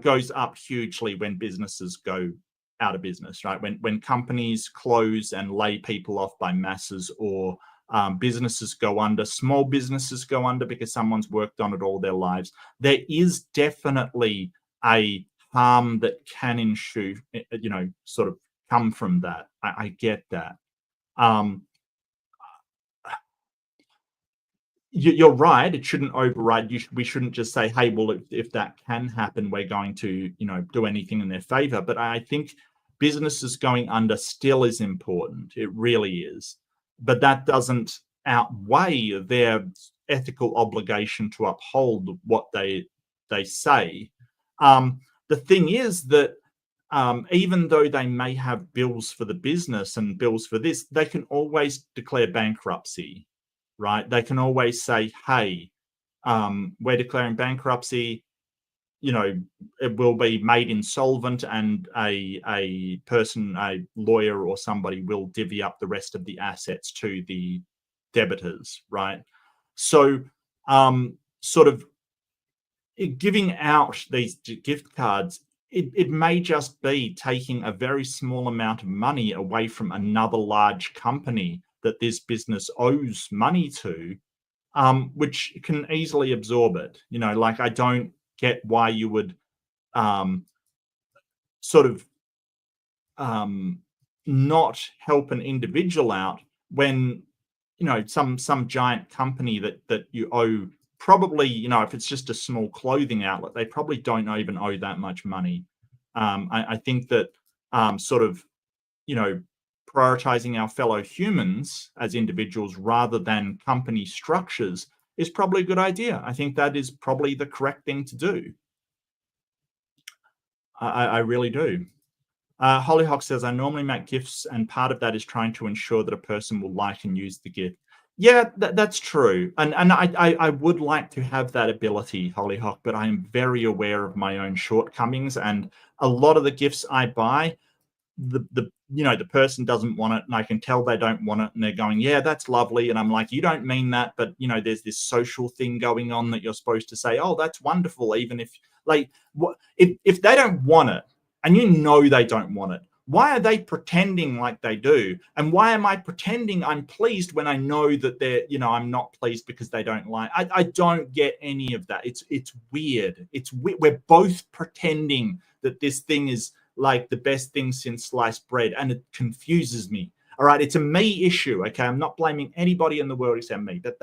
goes up hugely when businesses go out of business, right? When companies close and lay people off by masses, or businesses go under, small businesses go under because someone's worked on it all their lives. There is definitely a harm that can ensue, sort of come from that. I get that. You're right. It shouldn't override. We shouldn't just say, hey, well, if that can happen, we're going to, do anything in their favor. But I think businesses going under still is important. It really is. But that doesn't outweigh their ethical obligation to uphold what they say. The thing is that even though they may have bills for the business and bills for this, they can always declare bankruptcy, right? They can always say, hey, we're declaring bankruptcy. It will be made insolvent, and a person, a lawyer or somebody, will divvy up the rest of the assets to the debitors, right? So sort of giving out these gift cards, it may just be taking a very small amount of money away from another large company that this business owes money to, which can easily absorb it. Like, I don't get why you would sort of not help an individual out when some giant company that you owe, probably, if it's just a small clothing outlet, they probably don't even owe that much money. I think that sort of prioritizing our fellow humans as individuals rather than company structures is probably a good idea. I think that is probably the correct thing to do. I really do. Hollyhock says, I normally make gifts, and part of that is trying to ensure that a person will like and use the gift. Yeah, that's true. And I would like to have that ability, Hollyhock, but I am very aware of my own shortcomings. And a lot of the gifts I buy, the person doesn't want it, and I can tell they don't want it, and they're going, yeah, that's lovely, and I'm like, you don't mean that, but there's this social thing going on that you're supposed to say, oh, that's wonderful, even if, like, what if they don't want it and they don't want it, why are they pretending like they do? And why am I pretending I'm pleased when I know that they're, I'm not pleased because they don't like? I don't get any of that. It's weird. We're both pretending that this thing is like the best thing since sliced bread, and it confuses me. All right, it's a me issue. Okay, I'm not blaming anybody in the world except me, but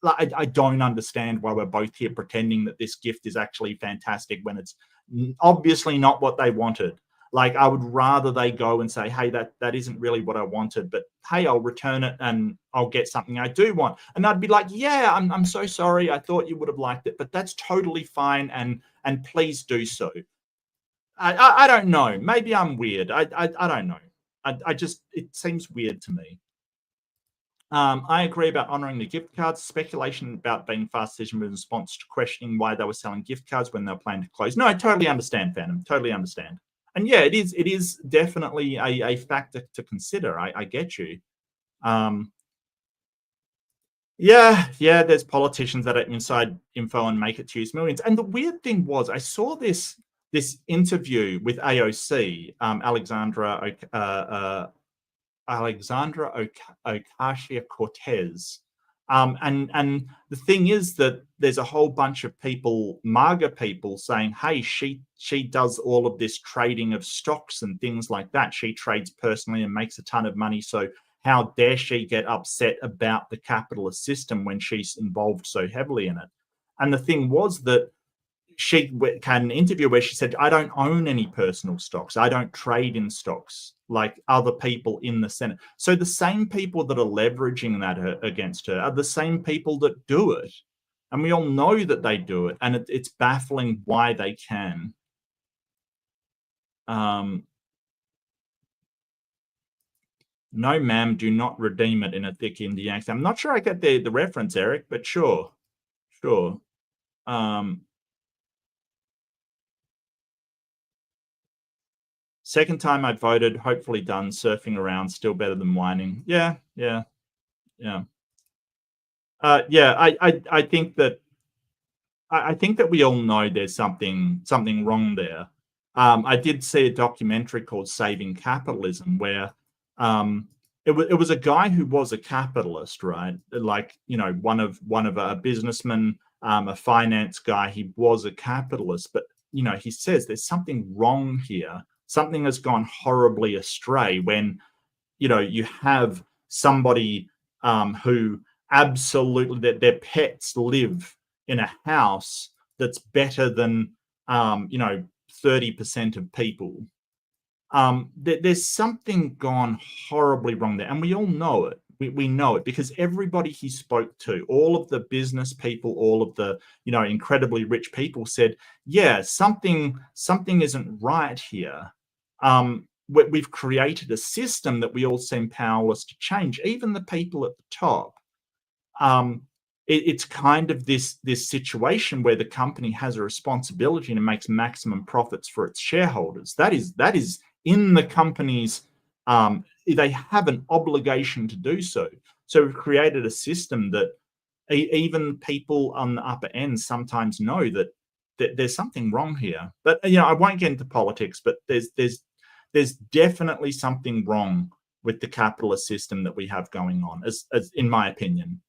I don't understand why we're both here pretending that this gift is actually fantastic when it's obviously not what they wanted. Like, I would rather they go and say, hey, that isn't really what I wanted, but hey, I'll return it and I'll get something I do want. And I'd be like, yeah, I'm so sorry, I thought you would have liked it, but that's totally fine, and please do so. I don't know. Maybe I'm weird. I don't know. I just, it seems weird to me. I agree about honoring the gift cards. Speculation about being fast decision in response to questioning why they were selling gift cards when they were planning to close. No, I totally understand, Phantom. Totally understand. And yeah, it is definitely a factor to consider. I get you. Yeah, there's politicians that are inside info and make it to use millions. And the weird thing was, I saw this interview with AOC, Alexandra Ocasio-Cortez. And the thing is that there's a whole bunch of people, MAGA people, saying, hey, she does all of this trading of stocks and things like that. She trades personally and makes a ton of money. So how dare she get upset about the capitalist system when she's involved so heavily in it? And the thing was that she had an interview where she said, I don't own any personal stocks. I don't trade in stocks like other people in the Senate. So the same people that are leveraging that against her are the same people that do it. And we all know that they do it. And it's baffling why they can. No, ma'am, do not redeem it in a thick Indian accent. I'm not sure I get the reference, Eric, but sure. Second time I voted, hopefully done, surfing around, still better than whining. Yeah. I think that we all know there's something wrong there. I did see a documentary called Saving Capitalism, where it was a guy who was a capitalist, right? Like, one of a businessman, a finance guy. He was a capitalist, but he says there's something wrong here. Something has gone horribly astray when you have somebody who absolutely their pets live in a house that's better than 30% of people. There's something gone horribly wrong there, and we all know it. We know it because everybody he spoke to, all of the business people, all of the incredibly rich people said, yeah, something isn't right here. We've created a system that we all seem powerless to change, even the people at the top. It's kind of this situation where the company has a responsibility and makes maximum profits for its shareholders. That is in the company's, they have an obligation to do so. So we've created a system that even people on the upper end sometimes know that there's something wrong here. But I won't get into politics, but there's definitely something wrong with the capitalist system that we have going on, as in my opinion.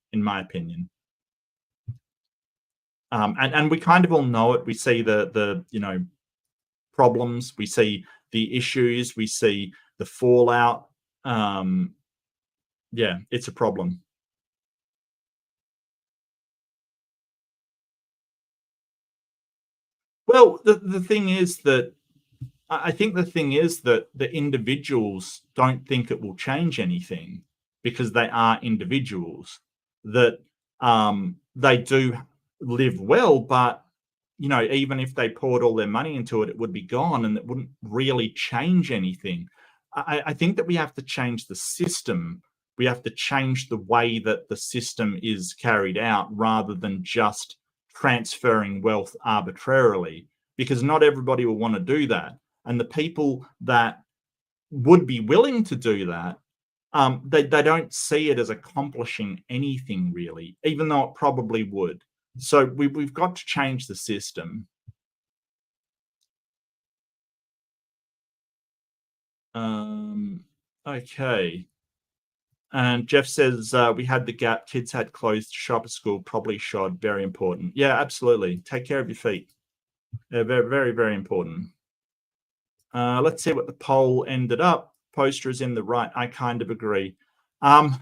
And we kind of all know it. We see the problems. We see the issues, we see the fallout. Yeah, it's a problem. Well, the thing is that I think the thing is that the individuals don't think it will change anything because they are individuals. That they do live well, but even if they poured all their money into it, it would be gone, and it wouldn't really change anything. I think that we have to change the system. We have to change the way that the system is carried out, rather than just transferring wealth arbitrarily, because not everybody will want to do that. And the people that would be willing to do that, they don't see it as accomplishing anything really, even though it probably would. So we've got to change the system. Okay. And Jeff says, we had the gap, kids had clothes to shop at school, probably shod, very important. Yeah, absolutely. Take care of your feet. They're very, very, very important. Let's see what the poll ended up. Poster is in the right. I kind of agree. I'm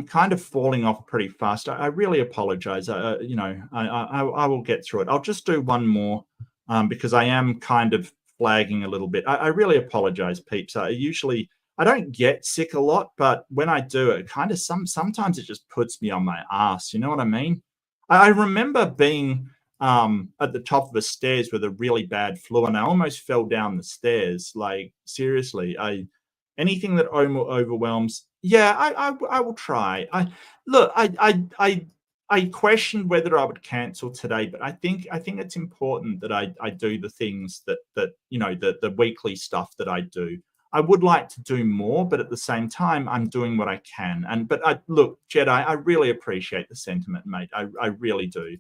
kind of falling off pretty fast. I really apologize. I will get through it. I'll just do one more because I am kind of flagging a little bit. I really apologize, peeps. I don't get sick a lot, but when I do, it kind of sometimes it just puts me on my ass. You know what I mean? I remember being at the top of the stairs with a really bad flu, and I almost fell down the stairs. Like seriously, anything that overwhelms. Yeah, I will try. I questioned whether I would cancel today, but I think it's important that I do the things that the weekly stuff that I do. I would like to do more, but at the same time, I'm doing what I can. Look, Jedi, I really appreciate the sentiment, mate. I really do.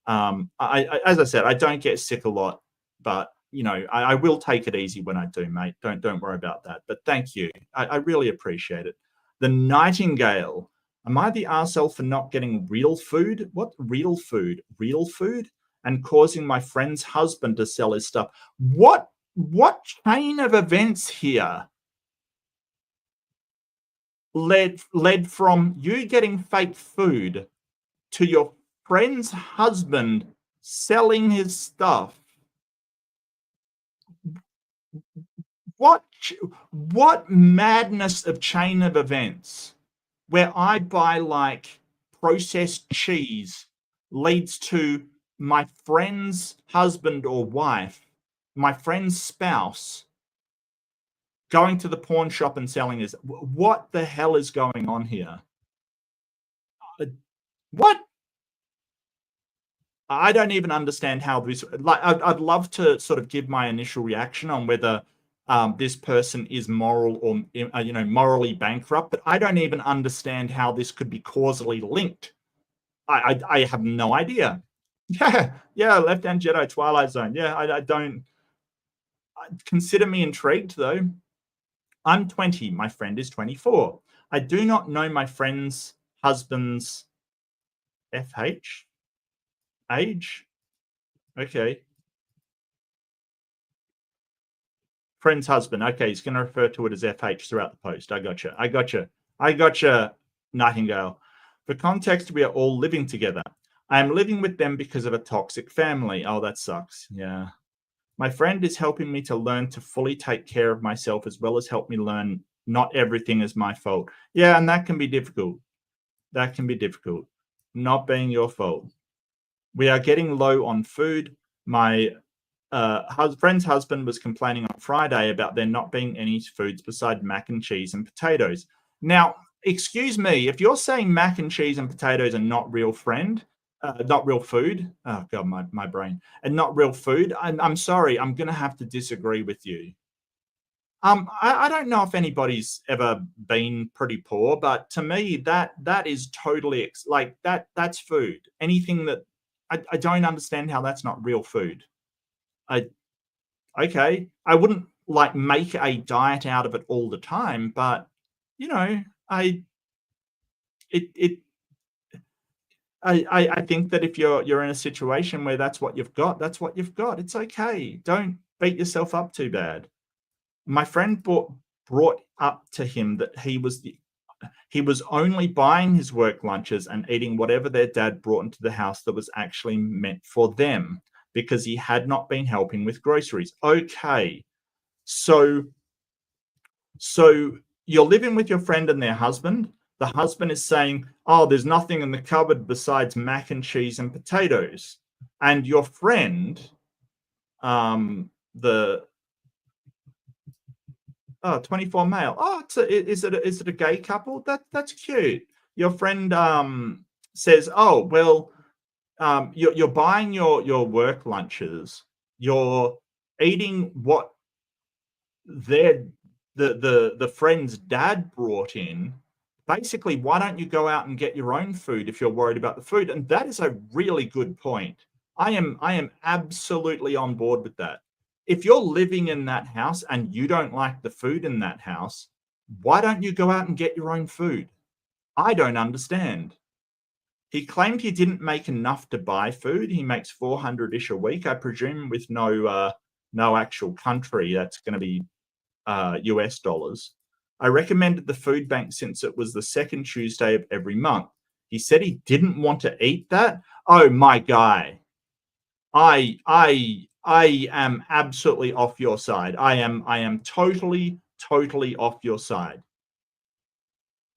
As I said, I don't get sick a lot, but I will take it easy when I do, mate. Don't worry about that. But thank you. I really appreciate it. The Nightingale. Am I the arsehole for not getting real food? What real food? Real food? And causing my friend's husband to sell his stuff. What chain of events here led from you getting fake food to your friend's husband selling his stuff? What madness of chain of events where I buy like processed cheese leads to my friend's husband or wife, my friend's spouse, going to the pawn shop and selling his. What the hell is going on here? What? I don't even understand how this. Like, I'd love to sort of give my initial reaction on whether this person is moral or morally bankrupt, but I don't even understand how this could be causally linked. I have no idea. Yeah, Left Hand Jedi, Twilight Zone. Yeah, I don't. Consider me intrigued though. I'm 20. My friend is 24. I do not know my friend's husband's FH age. Okay. Friend's husband. Okay, he's going to refer to it as FH throughout the post. I gotcha, Nightingale. For context, we are all living together. I am living with them because of a toxic family. Oh, that sucks. Yeah. My friend is helping me to learn to fully take care of myself, as well as help me learn not everything is my fault. Yeah, and that can be difficult. That can be difficult. Not being your fault. We are getting low on food. My friend's husband was complaining on Friday about there not being any foods beside mac and cheese and potatoes. Now, excuse me, if you're saying mac and cheese and potatoes are not real not real food. Oh God, my brain. And not real food. I'm sorry. I'm going to have to disagree with you. I don't know if anybody's ever been pretty poor, but to me, that is totally like that. That's food. Anything that I don't understand how that's not real food. Okay, I wouldn't like make a diet out of it all the time, but I think that if you're in a situation where that's what you've got, that's what you've got. It's okay. Don't beat yourself up too bad. my friend brought up to him that he was only buying his work lunches and eating whatever their dad brought into the house that was actually meant for them, because he had not been helping with groceries. Okay, so you're living with your friend and their husband. The husband is saying, oh, there's nothing in the cupboard besides mac and cheese and potatoes. And your friend, the 24 male. Oh, is it a gay couple? That's cute. Your friend says, oh, well, you're buying your work lunches. You're eating what the friend's dad brought in. Basically, why don't you go out and get your own food if you're worried about the food? And that is a really good point. I am absolutely on board with that. If you're living in that house and you don't like the food in that house, why don't you go out and get your own food? I don't understand. He claimed he didn't make enough to buy food. He makes 400-ish a week, I presume, with no actual country. That's going to be US dollars. I recommended the food bank since it was the second Tuesday of every month. He said he didn't want to eat that. Oh, my guy. I am absolutely off your side. I am totally off your side.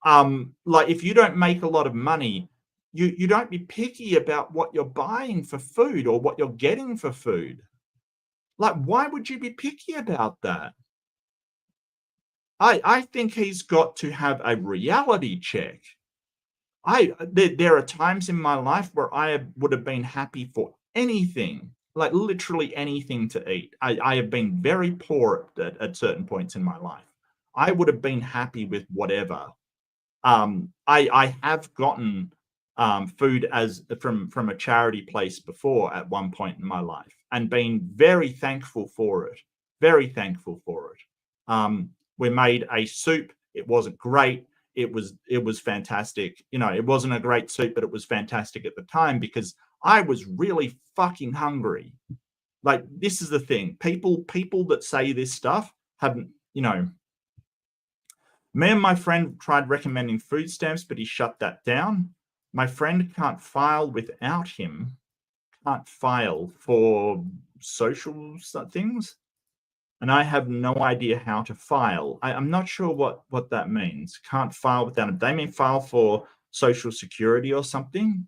Like, if you don't make a lot of money, you don't be picky about what you're buying for food or what you're getting for food. Like, why would you be picky about that? I think he's got to have a reality check. There are times in my life where I would have been happy for anything, like literally anything to eat. I have been very poor at certain points in my life. I would have been happy with whatever. I have gotten food from a charity place before at one point in my life and been very thankful for it. Very thankful for it. We made a soup. It wasn't great. It was fantastic. You know, it wasn't a great soup, but it was fantastic at the time because I was really fucking hungry. Like, this is the thing. People that say this stuff haven't, you know. Me and my friend tried recommending food stamps, but he shut that down. My friend can't file without him. Can't file for social things. And I have no idea how to file. I'm not sure what that means. Can't file without him. They mean file for Social Security or something?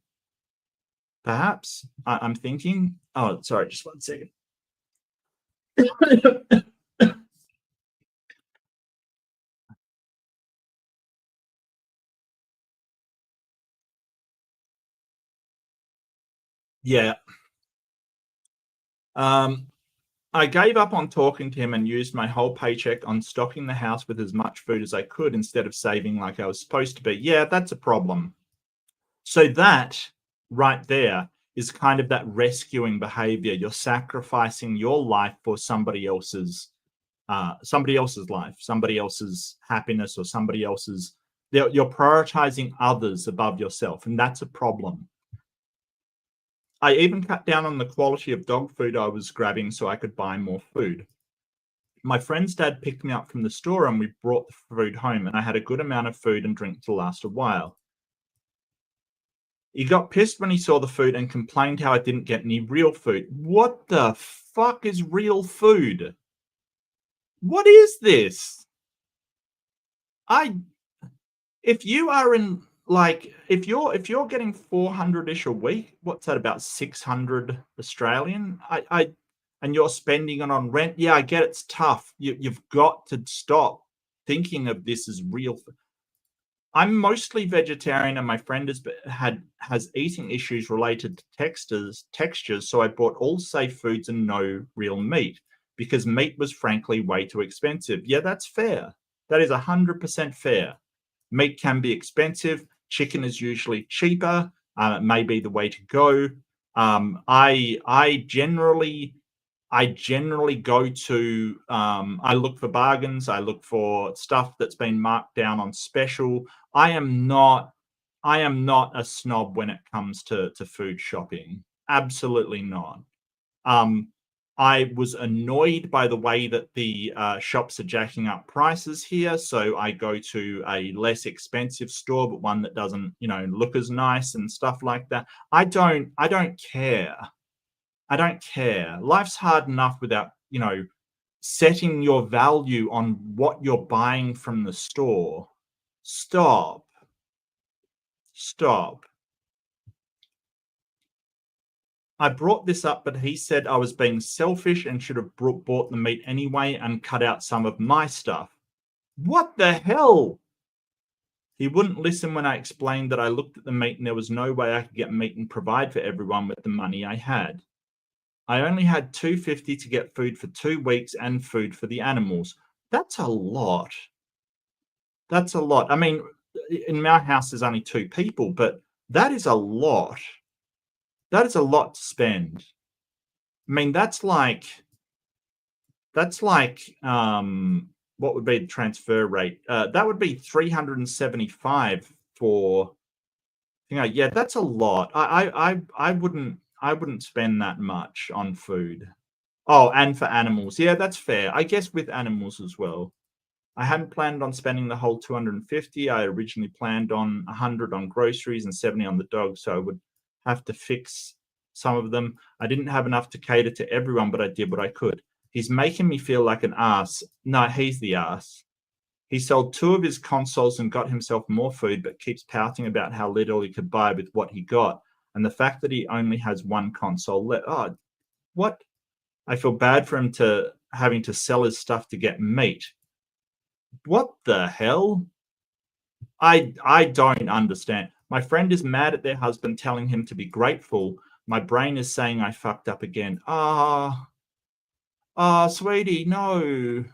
Perhaps. I'm thinking. Oh, sorry, just 1 second. Yeah. I gave up on talking to him and used my whole paycheck on stocking the house with as much food as I could instead of saving like I was supposed to be. Yeah, that's a problem. So that right there is kind of that rescuing behavior. You're sacrificing your life for somebody else's life, somebody else's happiness, or somebody else's. You're prioritizing others above yourself, and that's a problem. I even cut down on the quality of dog food I was grabbing so I could buy more food. My friend's dad picked me up from the store and we brought the food home, and I had a good amount of food and drink to last a while. He got pissed when he saw the food and complained how I didn't get any real food. What the fuck is real food? What is this? If you are in, like, if you're getting 400-ish a week, what's that, about 600 Australian? And you're spending it on rent. Yeah, I get it's tough. You've got to stop thinking of this as real. I'm mostly vegetarian, and my friend has eating issues related to textures. So I bought all safe foods and no real meat because meat was frankly way too expensive. Yeah, that's fair. That is 100% fair. Meat can be expensive. Chicken is usually cheaper. It may be the way to go. I generally go to, I look for bargains. I look for stuff that's been marked down on special. I am not a snob when it comes to food shopping. Absolutely not. I was annoyed by the way that the shops are jacking up prices here, so I go to a less expensive store, but one that doesn't, look as nice and stuff like that. I don't care. I don't care. Life's hard enough without, setting your value on what you're buying from the store. Stop. I brought this up, but he said I was being selfish and should have bought the meat anyway and cut out some of my stuff. What the hell? He wouldn't listen when I explained that I looked at the meat and there was no way I could get meat and provide for everyone with the money I had. I only had $250 to get food for 2 weeks and food for the animals. That's a lot. That's a lot. I mean, in my house, there's only 2 people, but that is a lot. That is a lot to spend. I mean, that's like what would be the transfer rate? That would be 375 for, yeah, that's a lot. I wouldn't spend that much on food. Oh, and for animals. Yeah, that's fair. I guess with animals as well. I hadn't planned on spending the whole 250. I originally planned on 100 on groceries and 70 on the dog, so I would have to fix some of them. I didn't have enough to cater to everyone, but I did what I could. He's making me feel like an ass. No, he's the ass. He sold 2 of his consoles and got himself more food, but keeps pouting about how little he could buy with what he got. And the fact that he only has 1 console left. Oh, what? I feel bad for him having to sell his stuff to get meat. What the hell? I don't understand. My friend is mad at their husband telling him to be grateful. My brain is saying I fucked up again. Sweetie, no.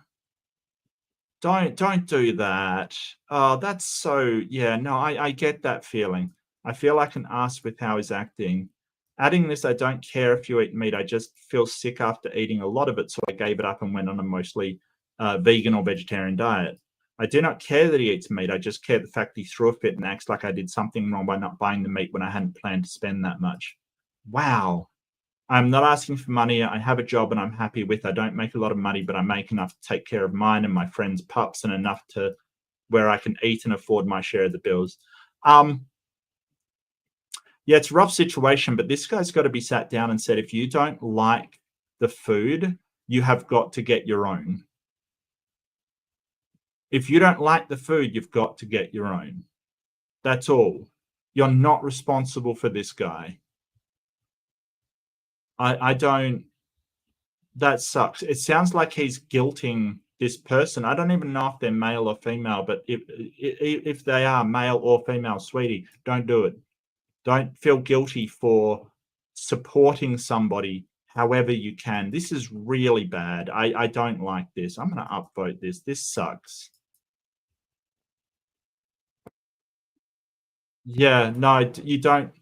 Don't do that. That's so, yeah, no, I get that feeling. I feel like an ass with how he's acting. Adding this, I don't care if you eat meat. I just feel sick after eating a lot of it, so I gave it up and went on a mostly vegan or vegetarian diet. I do not care that he eats meat. I just care the fact he threw a fit and acts like I did something wrong by not buying the meat when I hadn't planned to spend that much. Wow. I'm not asking for money. I have a job and I'm happy with. I don't make a lot of money, but I make enough to take care of mine and my friends' pups and enough to where I can eat and afford my share of the bills. Yeah, it's a rough situation, but this guy's got to be sat down and said, if you don't like the food, you have got to get your own. If you don't like the food, you've got to get your own. That's all. You're not responsible for this guy. I don't. That sucks. It sounds like he's guilting this person. I don't even know if they're male or female, but if they are male or female, sweetie, don't do it. Don't feel guilty for supporting somebody however you can. This is really bad. I don't like this. I'm going to upvote this. This sucks. Yeah, no, you don't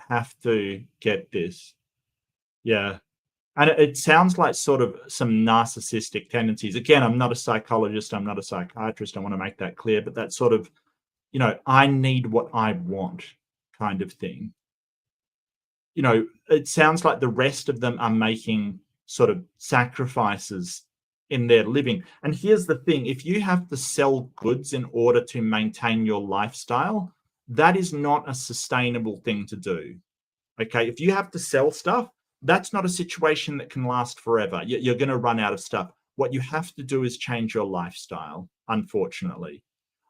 have to get this. Yeah. And it sounds like sort of some narcissistic tendencies. Again, I'm not a psychologist. I'm not a psychiatrist. I want to make that clear. But that sort of, I need what I want kind of thing. It sounds like the rest of them are making sort of sacrifices in their living. And here's the thing. If you have to sell goods in order to maintain your lifestyle, that is not a sustainable thing to do. Okay. If you have to sell stuff, that's not a situation that can last forever. You're going to run out of stuff. What you have to do is change your lifestyle, unfortunately.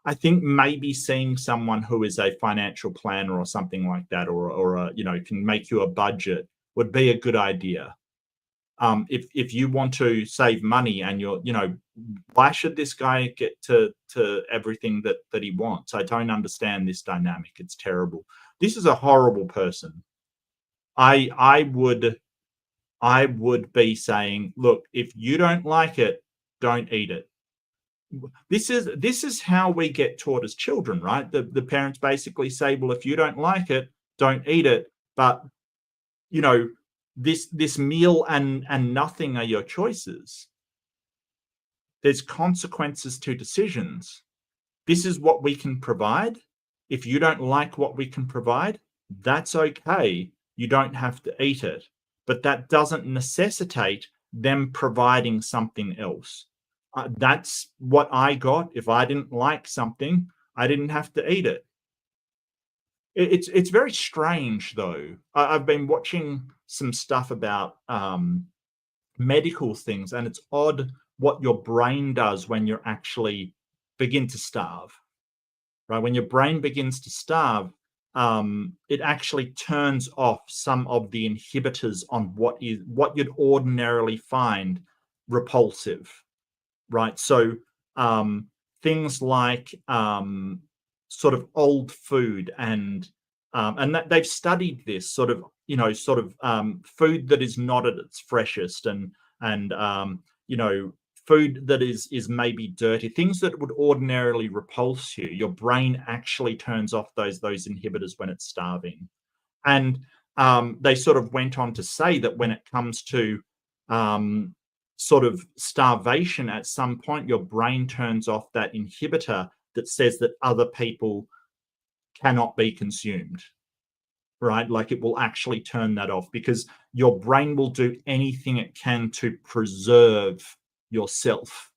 I think maybe seeing someone who is a financial planner or something like that, or can make you a budget would be a good idea. If you want to save money and why should this guy get to everything that he wants? I don't understand this dynamic. It's terrible. This is a horrible person. I would be saying, look, if you don't like it, don't eat it. This is how we get taught as children, right? The parents basically say, well, if you don't like it, don't eat it. But this meal and nothing are your choices. There's consequences to decisions. This is what we can provide. If you don't like what we can provide, that's okay. You don't have to eat it. but that doesn't necessitate them providing something else. That's what I got. If I didn't like something, I didn't have to eat it. It's very strange, though. I've been watching some stuff about medical things, and it's odd what your brain does when you actually begin to starve. Right, when your brain begins to starve, it actually turns off some of the inhibitors on what you'd ordinarily find repulsive. Right, so things like sort of old food and that they've studied this sort of food that is not at its freshest and food that is maybe dirty, things that would ordinarily repulse you. Your brain actually turns off those inhibitors when it's starving. And they sort of went on to say that when it comes to sort of starvation, at some point your brain turns off that inhibitor that says that other people cannot be consumed, right? Like it will actually turn that off because your brain will do anything it can to preserve yourself,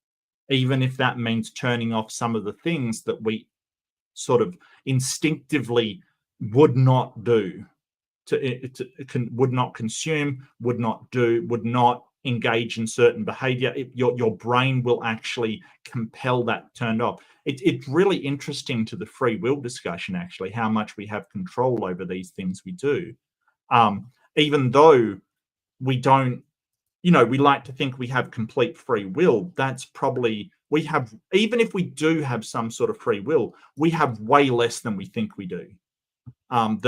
even if that means turning off some of the things that we sort of instinctively would not do, would not consume, would not engage in certain behavior. Your brain will actually compel that turned off. It's really interesting to the free will discussion, actually, how much we have control over these things we do. Even though we don't, we like to think we have complete free will. That's probably, we have, even if we do have some sort of free will, we have way less than we think we do. And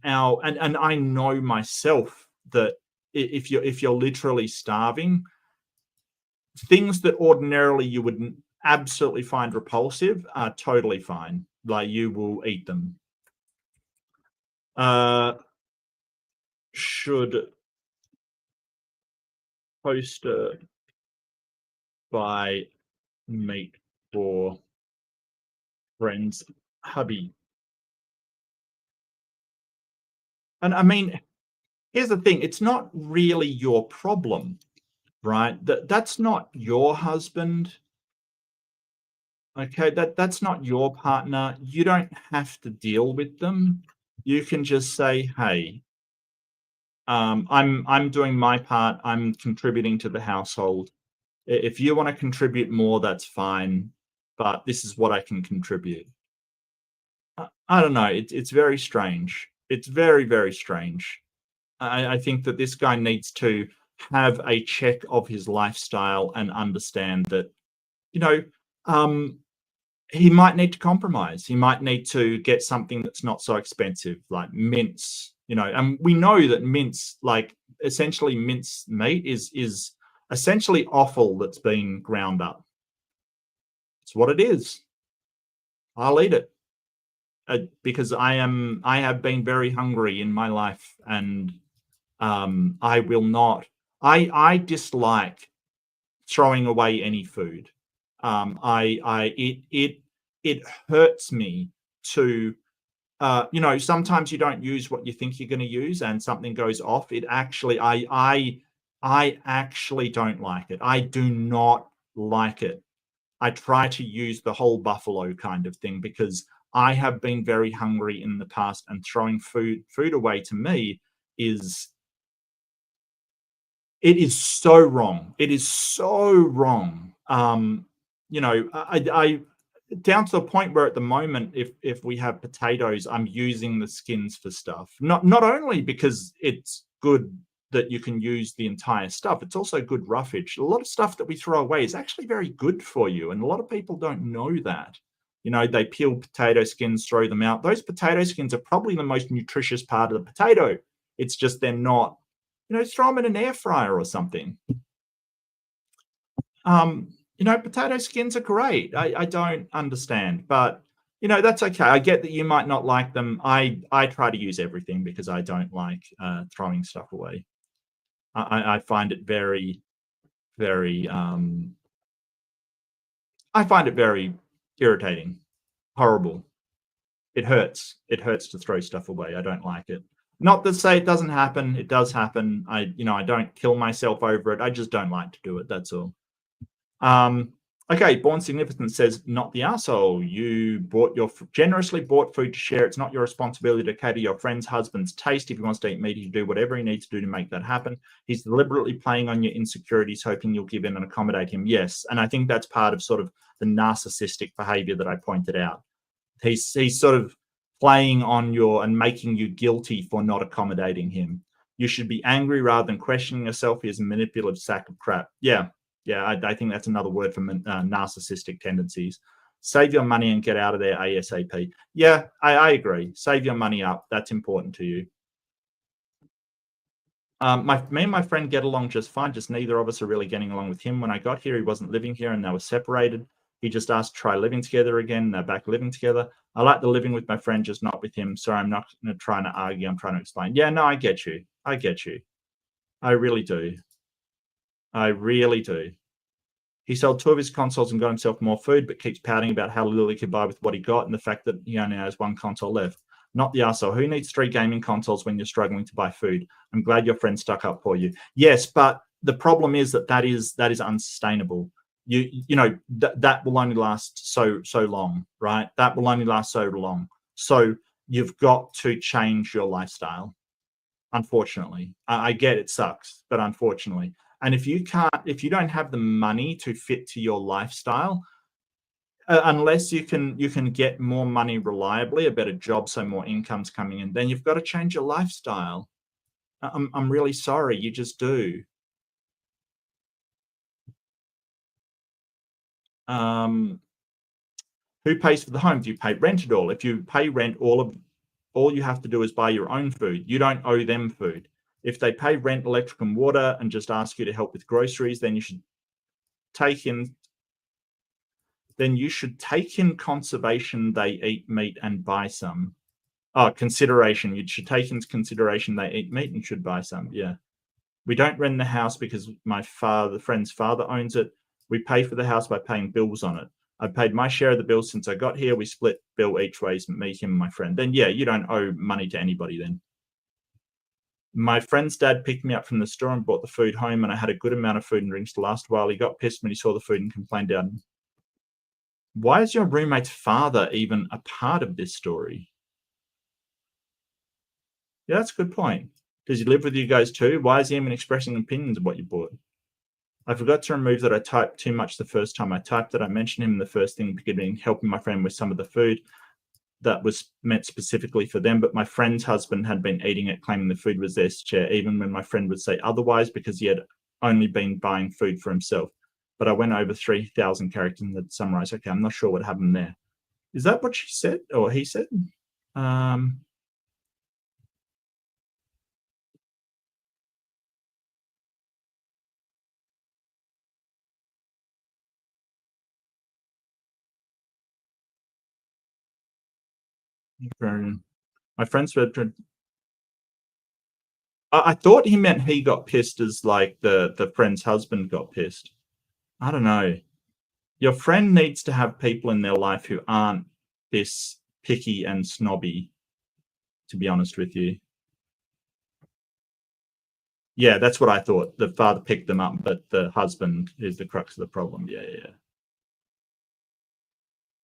I know myself that if you're literally starving, things that ordinarily you would absolutely find repulsive are totally fine. Like you will eat them. Should poster buy meat for friends hubby? And I mean, here's the thing, it's not really your problem, right? That's not your husband. Okay, that's not your partner. You don't have to deal with them. You can just say, hey, I'm doing my part. I'm contributing to the household. If you want to contribute more, that's fine. But this is what I can contribute. I don't know. It's very strange. It's very, very strange. I think that this guy needs to have a check of his lifestyle and understand that, he might need to compromise. He might need to get something that's not so expensive, like mince, and we know that mince, like essentially mince meat is essentially offal that's been ground up. It's what it is. I'll eat it because I have been very hungry in my life, and I will not. I dislike throwing away any food. It hurts me to, sometimes you don't use what you think you're going to use, and something goes off. It actually, I actually don't like it. I do not like it. I try to use the whole buffalo kind of thing because I have been very hungry in the past, and throwing food away to me is so wrong. It is so wrong. I down to the point where at the moment, if we have potatoes, I'm using the skins for stuff. Not only because it's good that you can use the entire stuff, it's also good roughage. A lot of stuff that we throw away is actually very good for you, and a lot of people don't know that. They peel potato skins, throw them out. Those potato skins are probably the most nutritious part of the potato. It's just they're not. Throw them in an air fryer or something. Potato skins are great. I don't understand, but that's okay. I get that you might not like them. I try to use everything because I don't like throwing stuff away. I find it very, very. I find it very irritating, horrible. It hurts. It hurts to throw stuff away. I don't like it. Not to say it doesn't happen. It does happen. I don't kill myself over it. I just don't like to do it. That's all. Okay, Born Significant says, not the arsehole. You generously bought food to share. It's not your responsibility to cater your friend's husband's taste. If he wants to eat meat, he do whatever he needs to do to make that happen. He's deliberately playing on your insecurities, hoping you'll give in and accommodate him. Yes, and I think that's part of sort of the narcissistic behavior that I pointed out. He's sort of playing on and making you guilty for not accommodating him. You should be angry rather than questioning yourself. He is a manipulative sack of crap. Yeah, I think that's another word for narcissistic tendencies. Save your money and get out of there ASAP. Yeah, I agree. Save your money up. That's important to you. Me and my friend get along just fine. Just neither of us are really getting along with him. When I got here, he wasn't living here and they were separated. He just asked to try living together again. They're back living together. I like the living with my friend, just not with him. Sorry, I'm not trying to argue. I'm trying to explain. Yeah, no, I get you. I get you. I really do. I really do. He sold 2 of his consoles and got himself more food, but keeps pouting about how little he could buy with what he got and the fact that he only has 1 console left. Not the arsehole. Who needs 3 gaming consoles when you're struggling to buy food? I'm glad your friend stuck up for you. Yes, but the problem is that is unsustainable. That will only last so long, right? That will only last so long. So you've got to change your lifestyle. Unfortunately, I get it sucks, but unfortunately, and if you don't have the money to fit to your lifestyle, unless you can get more money reliably, a better job, so more income's coming in, then you've got to change your lifestyle. I'm really sorry, you just do. Who pays for the home? Do you pay rent at all? If you pay rent, all you have to do is buy your own food. You don't owe them food. If they pay rent, electric, and water and just ask you to help with groceries, then you should take in conservation they eat meat and buy some. Consideration. You should take into consideration they eat meat and should buy some. Yeah. We don't rent the house because my friend's father owns it. We pay for the house by paying bills on it. I paid my share of the bills since I got here. We split bill each ways, me, him, and my friend. Then, yeah, you don't owe money to anybody then. My friend's dad picked me up from the store and brought the food home, and I had a good amount of food and drinks to last a while. He got pissed when he saw the food and complained out. Why is your roommate's father even a part of this story? Yeah, that's a good point. Does he live with you guys too? Why is he even expressing opinions of what you bought? I forgot to remove that I typed too much the first time I typed it. I mentioned him in the first thing, beginning helping my friend with some of the food that was meant specifically for them, but my friend's husband had been eating it, claiming the food was theirs to share, even when my friend would say otherwise, because he had only been buying food for himself. But I went over 3,000 characters in the summarize. Okay, I'm not sure what happened there. Is that what she said or he said? My friend said, I thought he meant he got pissed as like the friend's husband got pissed. I don't know. Your friend needs to have people in their life who aren't this picky and snobby, to be honest with you. Yeah, that's what I thought. The father picked them up, but the husband is the crux of the problem. Yeah.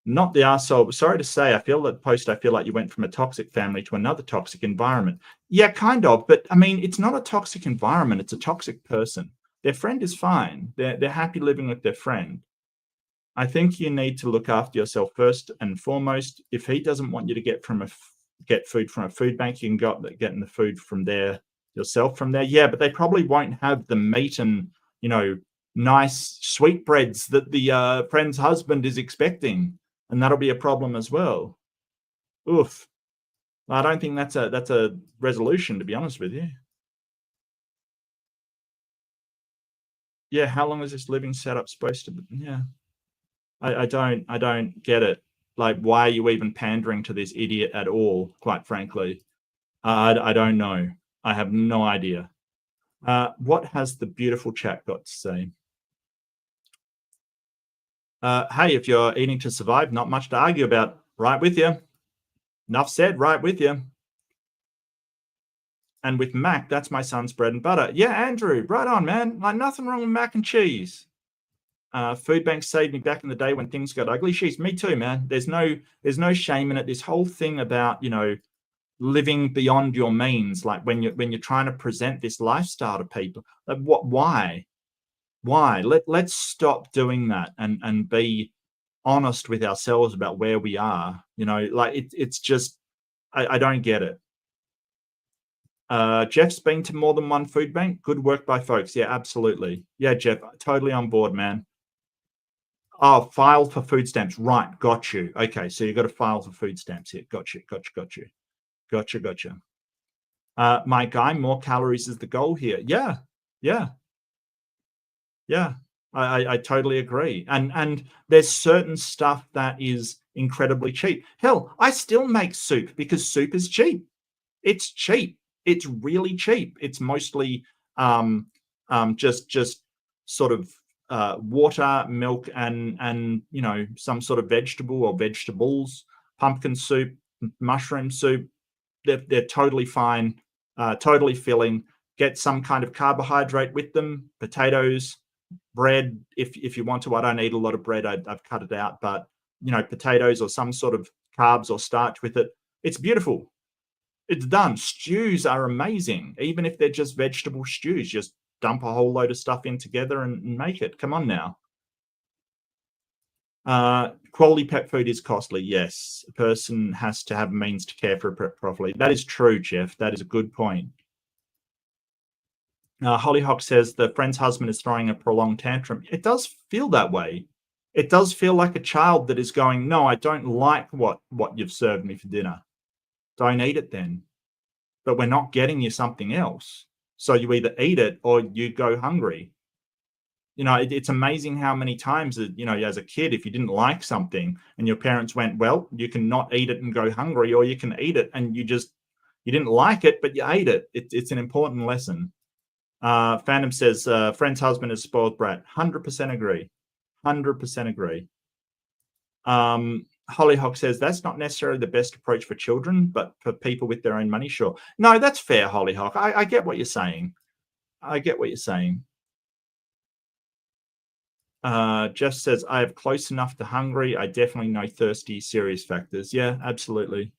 Not the arsehole. Sorry to say, I feel like you went from a toxic family to another toxic environment. Yeah, kind of. But I mean, it's not a toxic environment. It's a toxic person. Their friend is fine. They're happy living with their friend. I think you need to look after yourself first and foremost. If he doesn't want you to get food from a food bank, you can go up getting the food from there yourself from there. Yeah, but they probably won't have the meat and, nice sweetbreads that the friend's husband is expecting. And that'll be a problem as well. Oof. I don't think that's a resolution, to be honest with you. Yeah, how long is this living setup supposed to be? Yeah. I don't get it. Like, why are you even pandering to this idiot at all, quite frankly? I don't know. I have no idea. What has the beautiful chat got to say? Hey, if you're eating to survive, not much to argue about. Right with you. Enough said, right with you. And with mac, that's my son's bread and butter. Yeah, Andrew, right on, man. Like, nothing wrong with mac and cheese. Food banks saved me back in the day when things got ugly. Sheesh, me too, man. There's no shame in it. This whole thing about, living beyond your means, like when you're trying to present this lifestyle to people, like why? Let's stop doing that and be honest with ourselves about where we are. Like it's just I don't get it. Jeff's been to more than one food bank. Good work by folks. Yeah, absolutely. Yeah, Jeff, totally on board, man. Oh, file for food stamps. Right, got you. Okay, so you've got to file for food stamps here. Got you. Gotcha. My guy, more calories is the goal here. Yeah. I totally agree. And there's certain stuff that is incredibly cheap. Hell, I still make soup because soup is cheap. It's cheap. It's really cheap. It's mostly just sort of water, milk, and some sort of vegetable or vegetables, pumpkin soup, mushroom soup. They're totally fine, totally filling. Get some kind of carbohydrate with them, potatoes, bread if you want to. I don't eat a lot of bread. I've cut it out, but potatoes or some sort of carbs or starch with it. It's beautiful. It's done. Stews are amazing, even if they're just vegetable stews. Just dump a whole load of stuff in together and make it. Come on now. Quality pet food is costly. Yes, a person has to have means to care for a pet properly. That is true, Jeff. That is a good point. Hollyhock says the friend's husband is throwing a prolonged tantrum. It does feel that way. It does feel like a child that is going, no, I don't like what you've served me for dinner. Don't eat it then. But we're not getting you something else. So you either eat it or you go hungry. It's amazing how many times that, as a kid, if you didn't like something and your parents went, well, you can not eat it and go hungry, or you can eat it and you didn't like it, but you ate it. It's an important lesson. Phantom says, friend's husband is spoiled brat. 100% agree. 100% agree. Hollyhock says, that's not necessarily the best approach for children, but for people with their own money, sure. No, that's fair, Hollyhock. I get what you're saying. Jeff says, I have close enough to hungry. I definitely know thirsty, serious factors. Yeah, absolutely.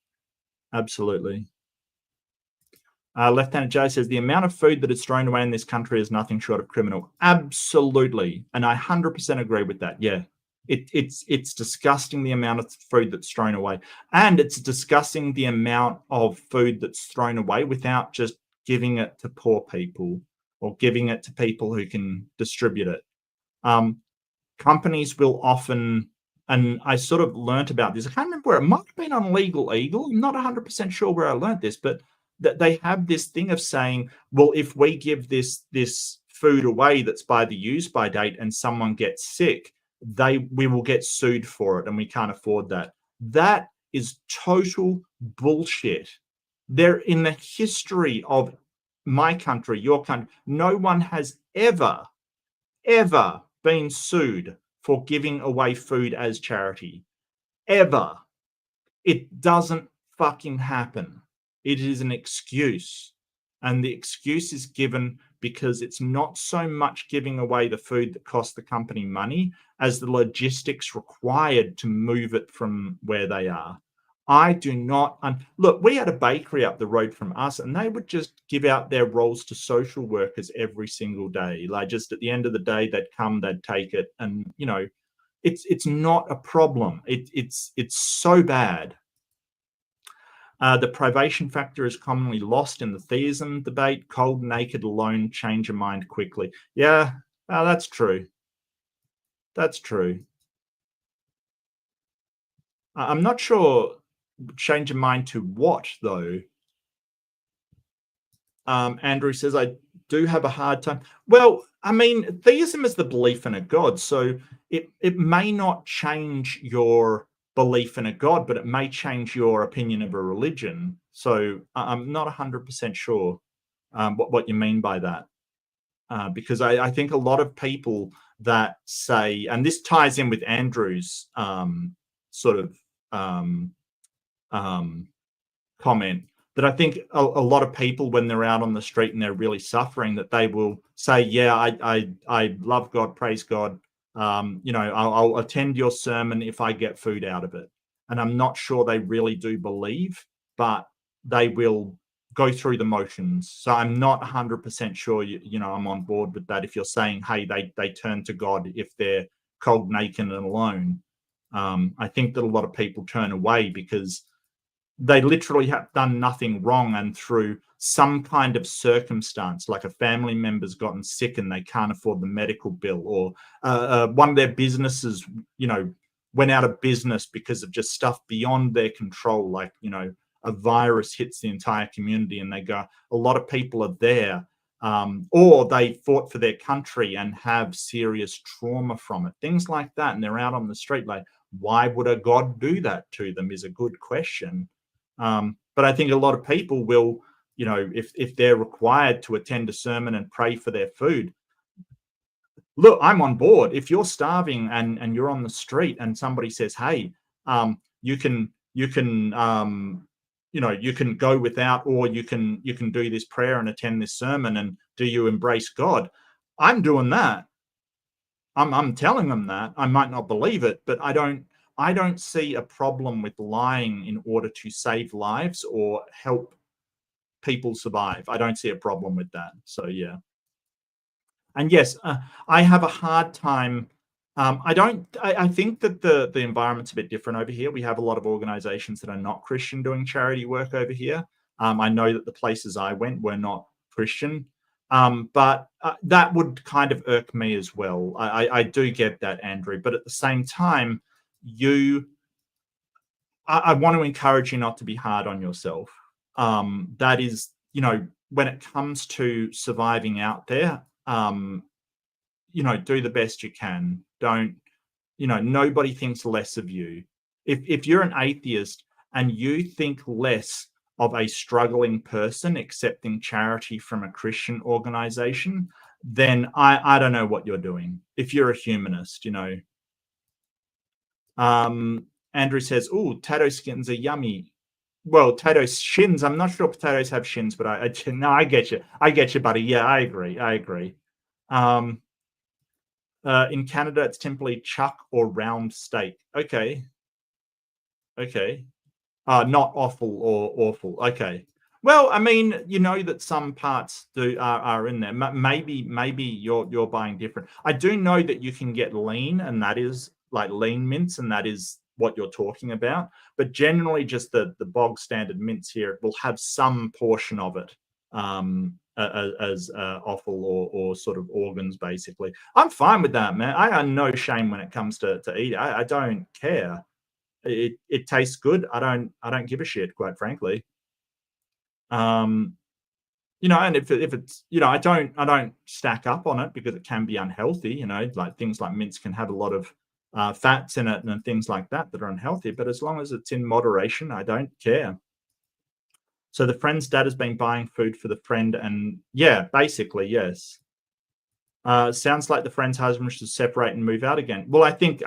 Left-handed Joe says, the amount of food that is thrown away in this country is nothing short of criminal. Absolutely. And I 100% agree with that. Yeah. It's disgusting, the amount of food that's thrown away. And it's disgusting the amount of food that's thrown away without just giving it to poor people or giving it to people who can distribute it. Companies will often, and I sort of learnt about this. I can't remember where it might have been on Legal Eagle. I'm not 100% sure where I learnt this, but that they have this thing of saying, well, if we give this food away that's by the use-by date and someone gets sick, we will get sued for it, and we can't afford that. That is total bullshit. There, in the history of my country, your country, no one has ever been sued for giving away food as charity. Ever. It doesn't fucking happen. It is an excuse. And the excuse is given because it's not so much giving away the food that costs the company money as the logistics required to move it from where they are. I do not look, we had a bakery up the road from us, and they would just give out their rolls to social workers every single day. Like, just at the end of the day, they'd come, they'd take it, and it's not a problem. It's so bad. The privation factor is commonly lost in the theism debate. Cold, naked, alone, change your mind quickly. Yeah, that's true. That's true. I'm not sure. Change your mind to what, though? Andrew says, I do have a hard time. Well, I mean, theism is the belief in a god, so it may not change your belief in a god, but it may change your opinion of a religion. So I'm not 100% sure what you mean by that, because I think a lot of people that say, and this ties in with Andrew's sort of comment, that I think a lot of people, when they're out on the street and they're really suffering, that they will say, yeah, I love God, praise God. You know, I'll attend your sermon if I get food out of it. And I'm not sure they really do believe, but they will go through the motions. So I'm not 100% sure, you know, I'm on board with that. If you're saying, hey, they turn to God if they're cold, naked and alone. I think that a lot of people turn away because they literally have done nothing wrong, and through some kind of circumstance, like a family member's gotten sick and they can't afford the medical bill, or one of their businesses, you know, went out of business because of just stuff beyond their control, like, you know, a virus hits the entire community and they go, a lot of people are there, or they fought for their country and have serious trauma from it, things like that, and they're out on the street. Like, why would a God do that to them is a good question. But I think a lot of people will, you know, if they're required to attend a sermon and pray for their food, look, I'm on board. If you're starving and you're on the street and somebody says, hey, you can you know, you can go without, or you can do this prayer and attend this sermon, and do you embrace God? I'm doing that. I'm telling them that. I might not believe it, but I don't see a problem with lying in order to save lives or help people survive. I don't see a problem with that. So yeah. And yes, I have a hard time. I think that the environment's a bit different over here. We have a lot of organizations that are not Christian doing charity work over here. I know that the places I went were not Christian. But that would kind of irk me as well. I do get that, Andrew. But at the same time, I want to encourage you not to be hard on yourself. That is, you know, when it comes to surviving out there, you know, do the best you can. Don't, you know, nobody thinks less of you. If you're an atheist and you think less of a struggling person accepting charity from a Christian organization, then I don't know what you're doing. If you're a humanist, you know. Andrew says, oh, potato skins are yummy. Well, potato shins, I'm not sure potatoes have shins, but no, I get you. I get you, buddy. Yeah, I agree. In Canada, it's simply chuck or round steak. Okay. Not awful or awful. Okay. Well, I mean, you know that some parts are in there. Maybe you're buying different. I do know that you can get lean, and that is like lean mince, and that is what you're talking about. But generally, just the bog standard mince here will have some portion of it as offal or sort of organs, basically. I'm fine with that, man. I have no shame when it comes to eat. I don't care. It tastes good. I don't give a shit, quite frankly. You know, and if it's, you know, I don't stack up on it because it can be unhealthy. You know, like things like mince can have a lot of fats in it and things like that are unhealthy. But as long as it's in moderation, I don't care. So the friend's dad has been buying food for the friend, and yeah, basically yes. Sounds like the friend's husband should separate and move out again. Well, I think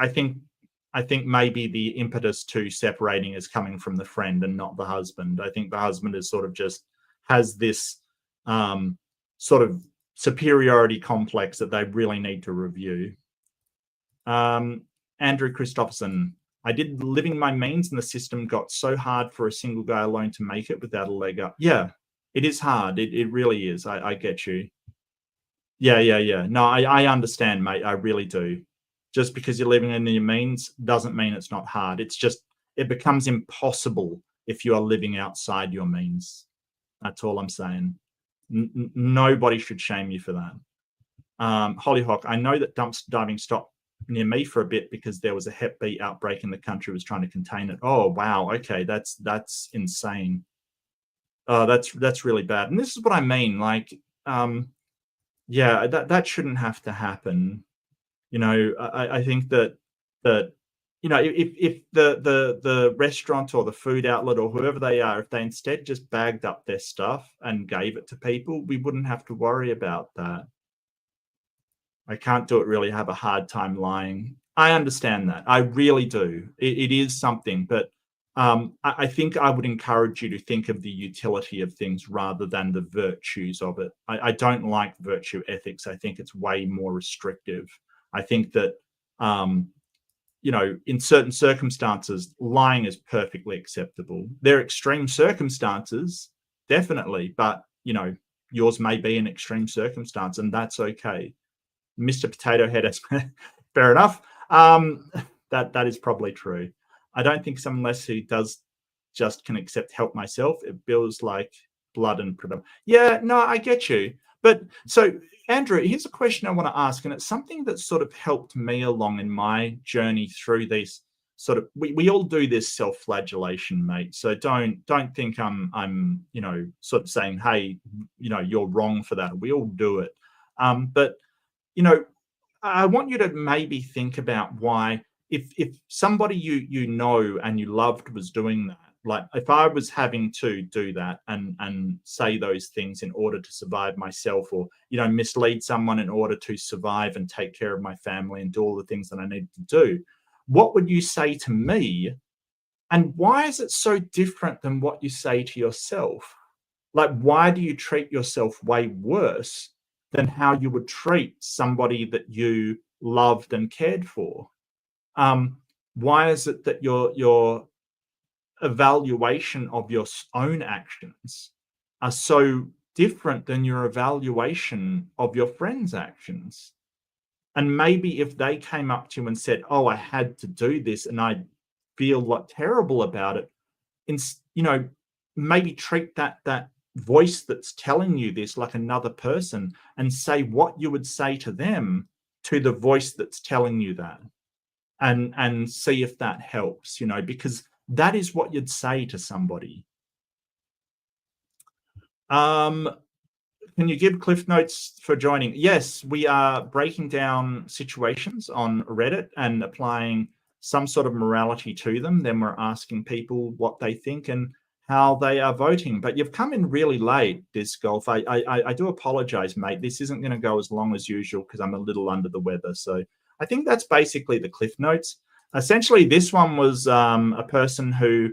maybe the impetus to separating is coming from the friend and not the husband. I think the husband is sort of just has this sort of superiority complex that they really need to review. Andrew Christopherson, I did living my means and the system got so hard for a single guy alone to make it without a leg up. Yeah, it is hard. It really is. I get you. Yeah. No, I understand, mate. I really do. Just because you're living in your means doesn't mean it's not hard. It's just, it becomes impossible if you are living outside your means. That's all I'm saying. Nobody should shame you for that. Hollyhock, I know that dumpster diving stopped near me for a bit because there was a Hep B outbreak and the country was trying to contain it. Oh, wow. Okay, that's insane. That's really bad. And this is what I mean. Like, yeah, that shouldn't have to happen. You know, I think that you know, if the restaurant or the food outlet or whoever they are, if they instead just bagged up their stuff and gave it to people, we wouldn't have to worry about that. I can't do it really have a hard time lying. I understand that. I really do. It is something, but I think I would encourage you to think of the utility of things rather than the virtues of it. I don't like virtue ethics. I think it's way more restrictive. I think that, in certain circumstances, lying is perfectly acceptable. There are extreme circumstances, definitely, but, yours may be an extreme circumstance, and that's okay. Mr. Potato Head, fair enough. That is probably true. I don't think someone less who does just can accept help myself. It feels like blood and product. Yeah, no, I get you. But so, Andrew, here's a question I want to ask, and it's something that sort of helped me along in my journey through these sort of. We all do this self-flagellation, mate. So don't think I'm sort of saying, hey, you're wrong for that. We all do it. But I want you to maybe think about why. If somebody you know and you loved was doing that, like if I was having to do that and say those things in order to survive myself, or mislead someone in order to survive and take care of my family and do all the things that I need to do, what would you say to me? And why is it so different than what you say to yourself? Like, why do you treat yourself way worse than how you would treat somebody that you loved and cared for? Why is it that your evaluation of your own actions are so different than your evaluation of your friends' actions? And maybe if they came up to you and said, oh, I had to do this and I feel like terrible about it, maybe treat that voice that's telling you this like another person, and say what you would say to them to the voice that's telling you that. And see if that helps, because that is what you'd say to somebody. Can you give Cliff Notes for joining? Yes, we are breaking down situations on Reddit and applying some sort of morality to them. Then we're asking people what they think and how they are voting. But you've come in really late, Disc Golf. I do apologize, mate. This isn't going to go as long as usual because I'm a little under the weather. So I think that's basically the Cliff Notes. Essentially, this one was a person who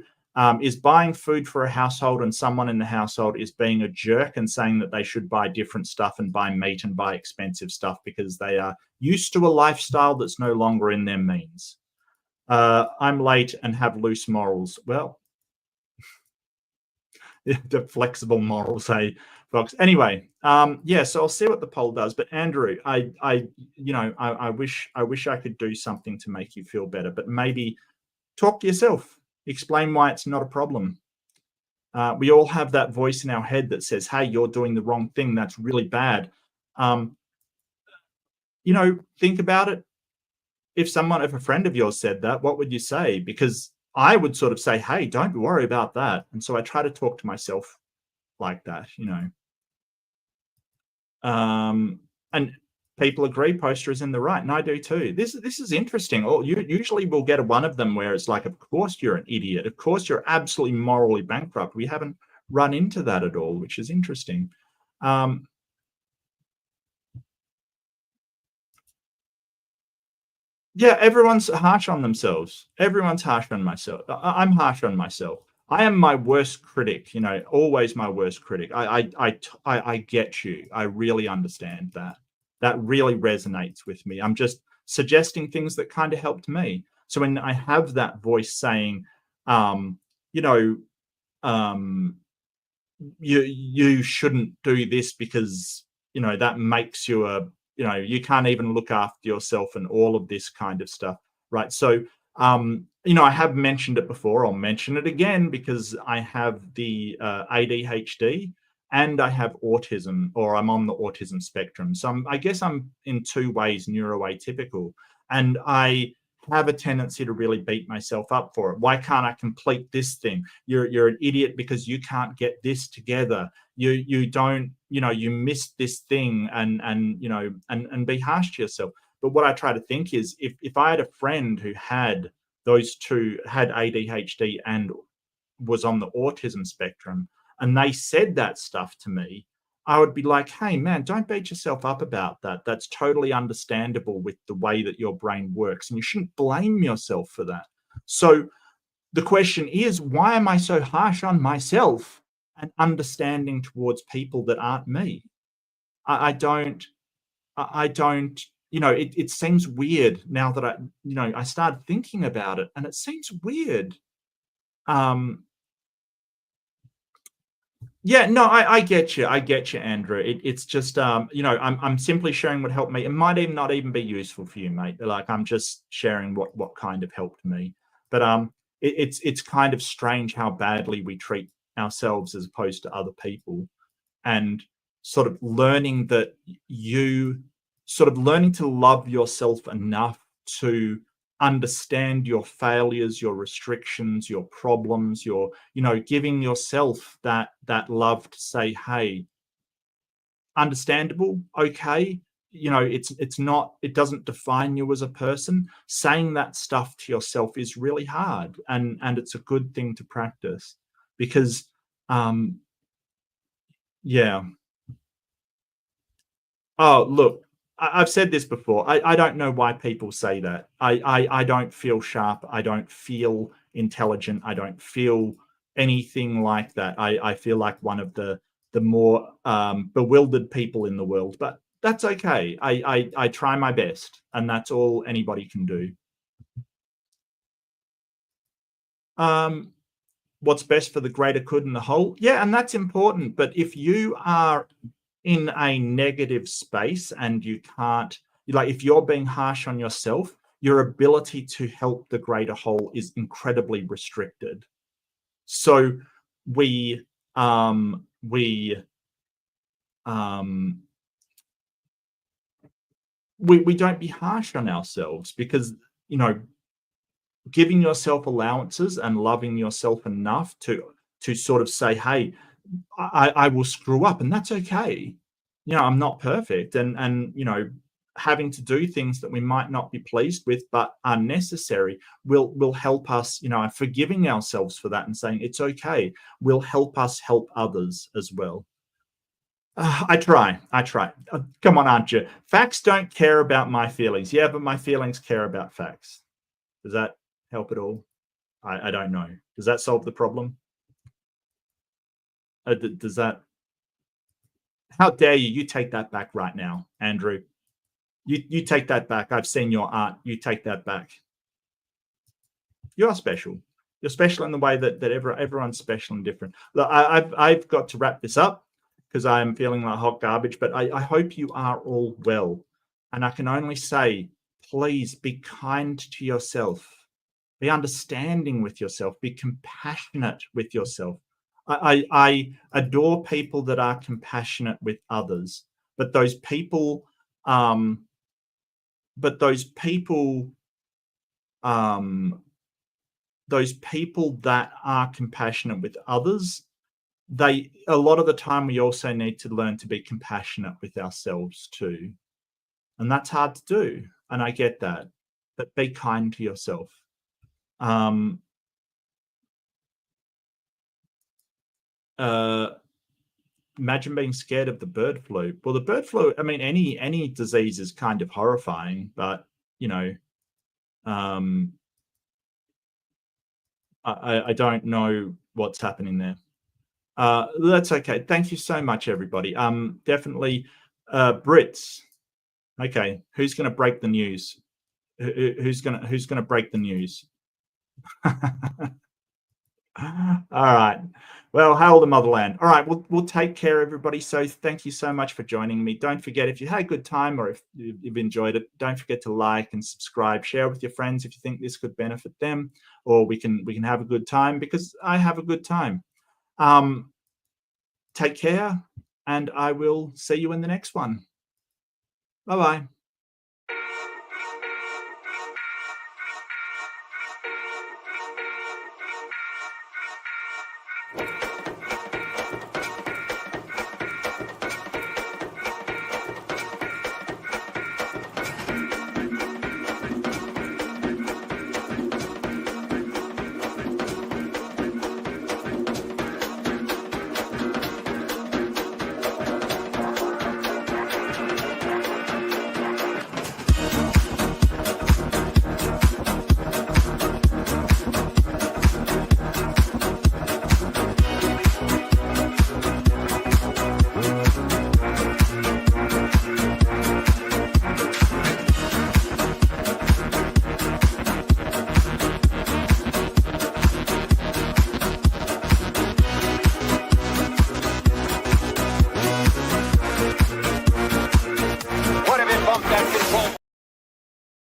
is buying food for a household, and someone in the household is being a jerk and saying that they should buy different stuff and buy meat and buy expensive stuff because they are used to a lifestyle that's no longer in their means. I'm late and have loose morals. Well, the flexible morals, hey, Fox. Anyway, so I'll see what the poll does. But Andrew, I wish I could do something to make you feel better. But maybe talk to yourself. Explain why it's not a problem. We all have that voice in our head that says, "Hey, you're doing the wrong thing. That's really bad." Think about it. If a friend of yours said that, what would you say? Because I would sort of say, hey, don't worry about that. And so I try to talk to myself like that, and people agree Poster is in the right, and I do too. This is interesting. Usually we'll get one of them where it's like, of course you're an idiot. Of course you're absolutely morally bankrupt. We haven't run into that at all, which is interesting. Yeah, everyone's harsh on themselves. Everyone's harsh on myself. I'm harsh on myself. I am my worst critic, always my worst critic. I get you. I really understand that. That really resonates with me. I'm just suggesting things that kind of helped me. So when I have that voice saying, you shouldn't do this because, that makes you you can't even look after yourself and all of this kind of stuff, right? So, I have mentioned it before. I'll mention it again because I have the ADHD and I have autism, or I'm on the autism spectrum. So I guess I'm in two ways neuroatypical, and I have a tendency to really beat myself up for it. Why can't I complete this thing? You're an idiot because you can't get this together. You don't, you missed this thing, and be harsh to yourself. But what I try to think is, if I had a friend who had those two, had ADHD and was on the autism spectrum, and they said that stuff to me, I would be like, hey, man, don't beat yourself up about that. That's totally understandable with the way that your brain works, and you shouldn't blame yourself for that. So the question is, why am I so harsh on myself and understanding towards people that aren't me? I don't, it seems weird now that I started thinking about it, and it seems weird. Yeah, no, I get you. I get you, Andrew. It's just, I'm simply sharing what helped me. It might even not even be useful for you, mate. Like, I'm just sharing what kind of helped me. But it's kind of strange how badly we treat ourselves as opposed to other people, and sort of learning that learning to love yourself enough to understand your failures, your restrictions, your problems, giving yourself that love to say, hey, understandable, okay, it doesn't define you as a person. Saying that stuff to yourself is really hard, and it's a good thing to practice, because yeah. Oh, look, I've said this before. I don't know why people say that. I don't feel sharp. I don't feel intelligent. I don't feel anything like that. I feel like one of the more bewildered people in the world. But that's okay. I try my best, and that's all anybody can do. What's best for the greater good and the whole? Yeah, and that's important. But if you are in a negative space and you can't, like, if you're being harsh on yourself, your ability to help the greater whole is incredibly restricted. So we don't be harsh on ourselves, because giving yourself allowances and loving yourself enough to sort of say, hey, I will screw up, and that's okay. I'm not perfect, and having to do things that we might not be pleased with but are necessary will help us. Forgiving ourselves for that and saying it's okay will help us help others as well. I try. Come on, aren't you? Facts don't care about my feelings. Yeah, but my feelings care about facts. Does that help at all? I don't know. Does that solve the problem? Does that? How dare you? You take that back right now, Andrew. You take that back. I've seen your art. You take that back. You are special. You're special in the way that everyone's special and different. Look, I've got to wrap this up because I am feeling like hot garbage. But I hope you are all well, and I can only say, please be kind to yourself. Be understanding with yourself. Be compassionate with yourself. I adore people that are compassionate with others, but those people that are compassionate with others, a lot of the time we also need to learn to be compassionate with ourselves too, and that's hard to do, and I get that, but be kind to yourself. Imagine being scared of the bird flu. Well, the bird flu, I mean, any disease is kind of horrifying, but I don't know what's happening there. That's okay. Thank you so much, everybody. Definitely, Brits. Okay, who's going to break the news? Who's going to break the news? All right. Well, hail the motherland. All right, we'll take care, everybody. So thank you so much for joining me. Don't forget, if you had a good time or if you've enjoyed it, don't forget to like and subscribe. Share with your friends if you think this could benefit them, or we can have a good time, because I have a good time. Take care, and I will see you in the next one. Bye-bye.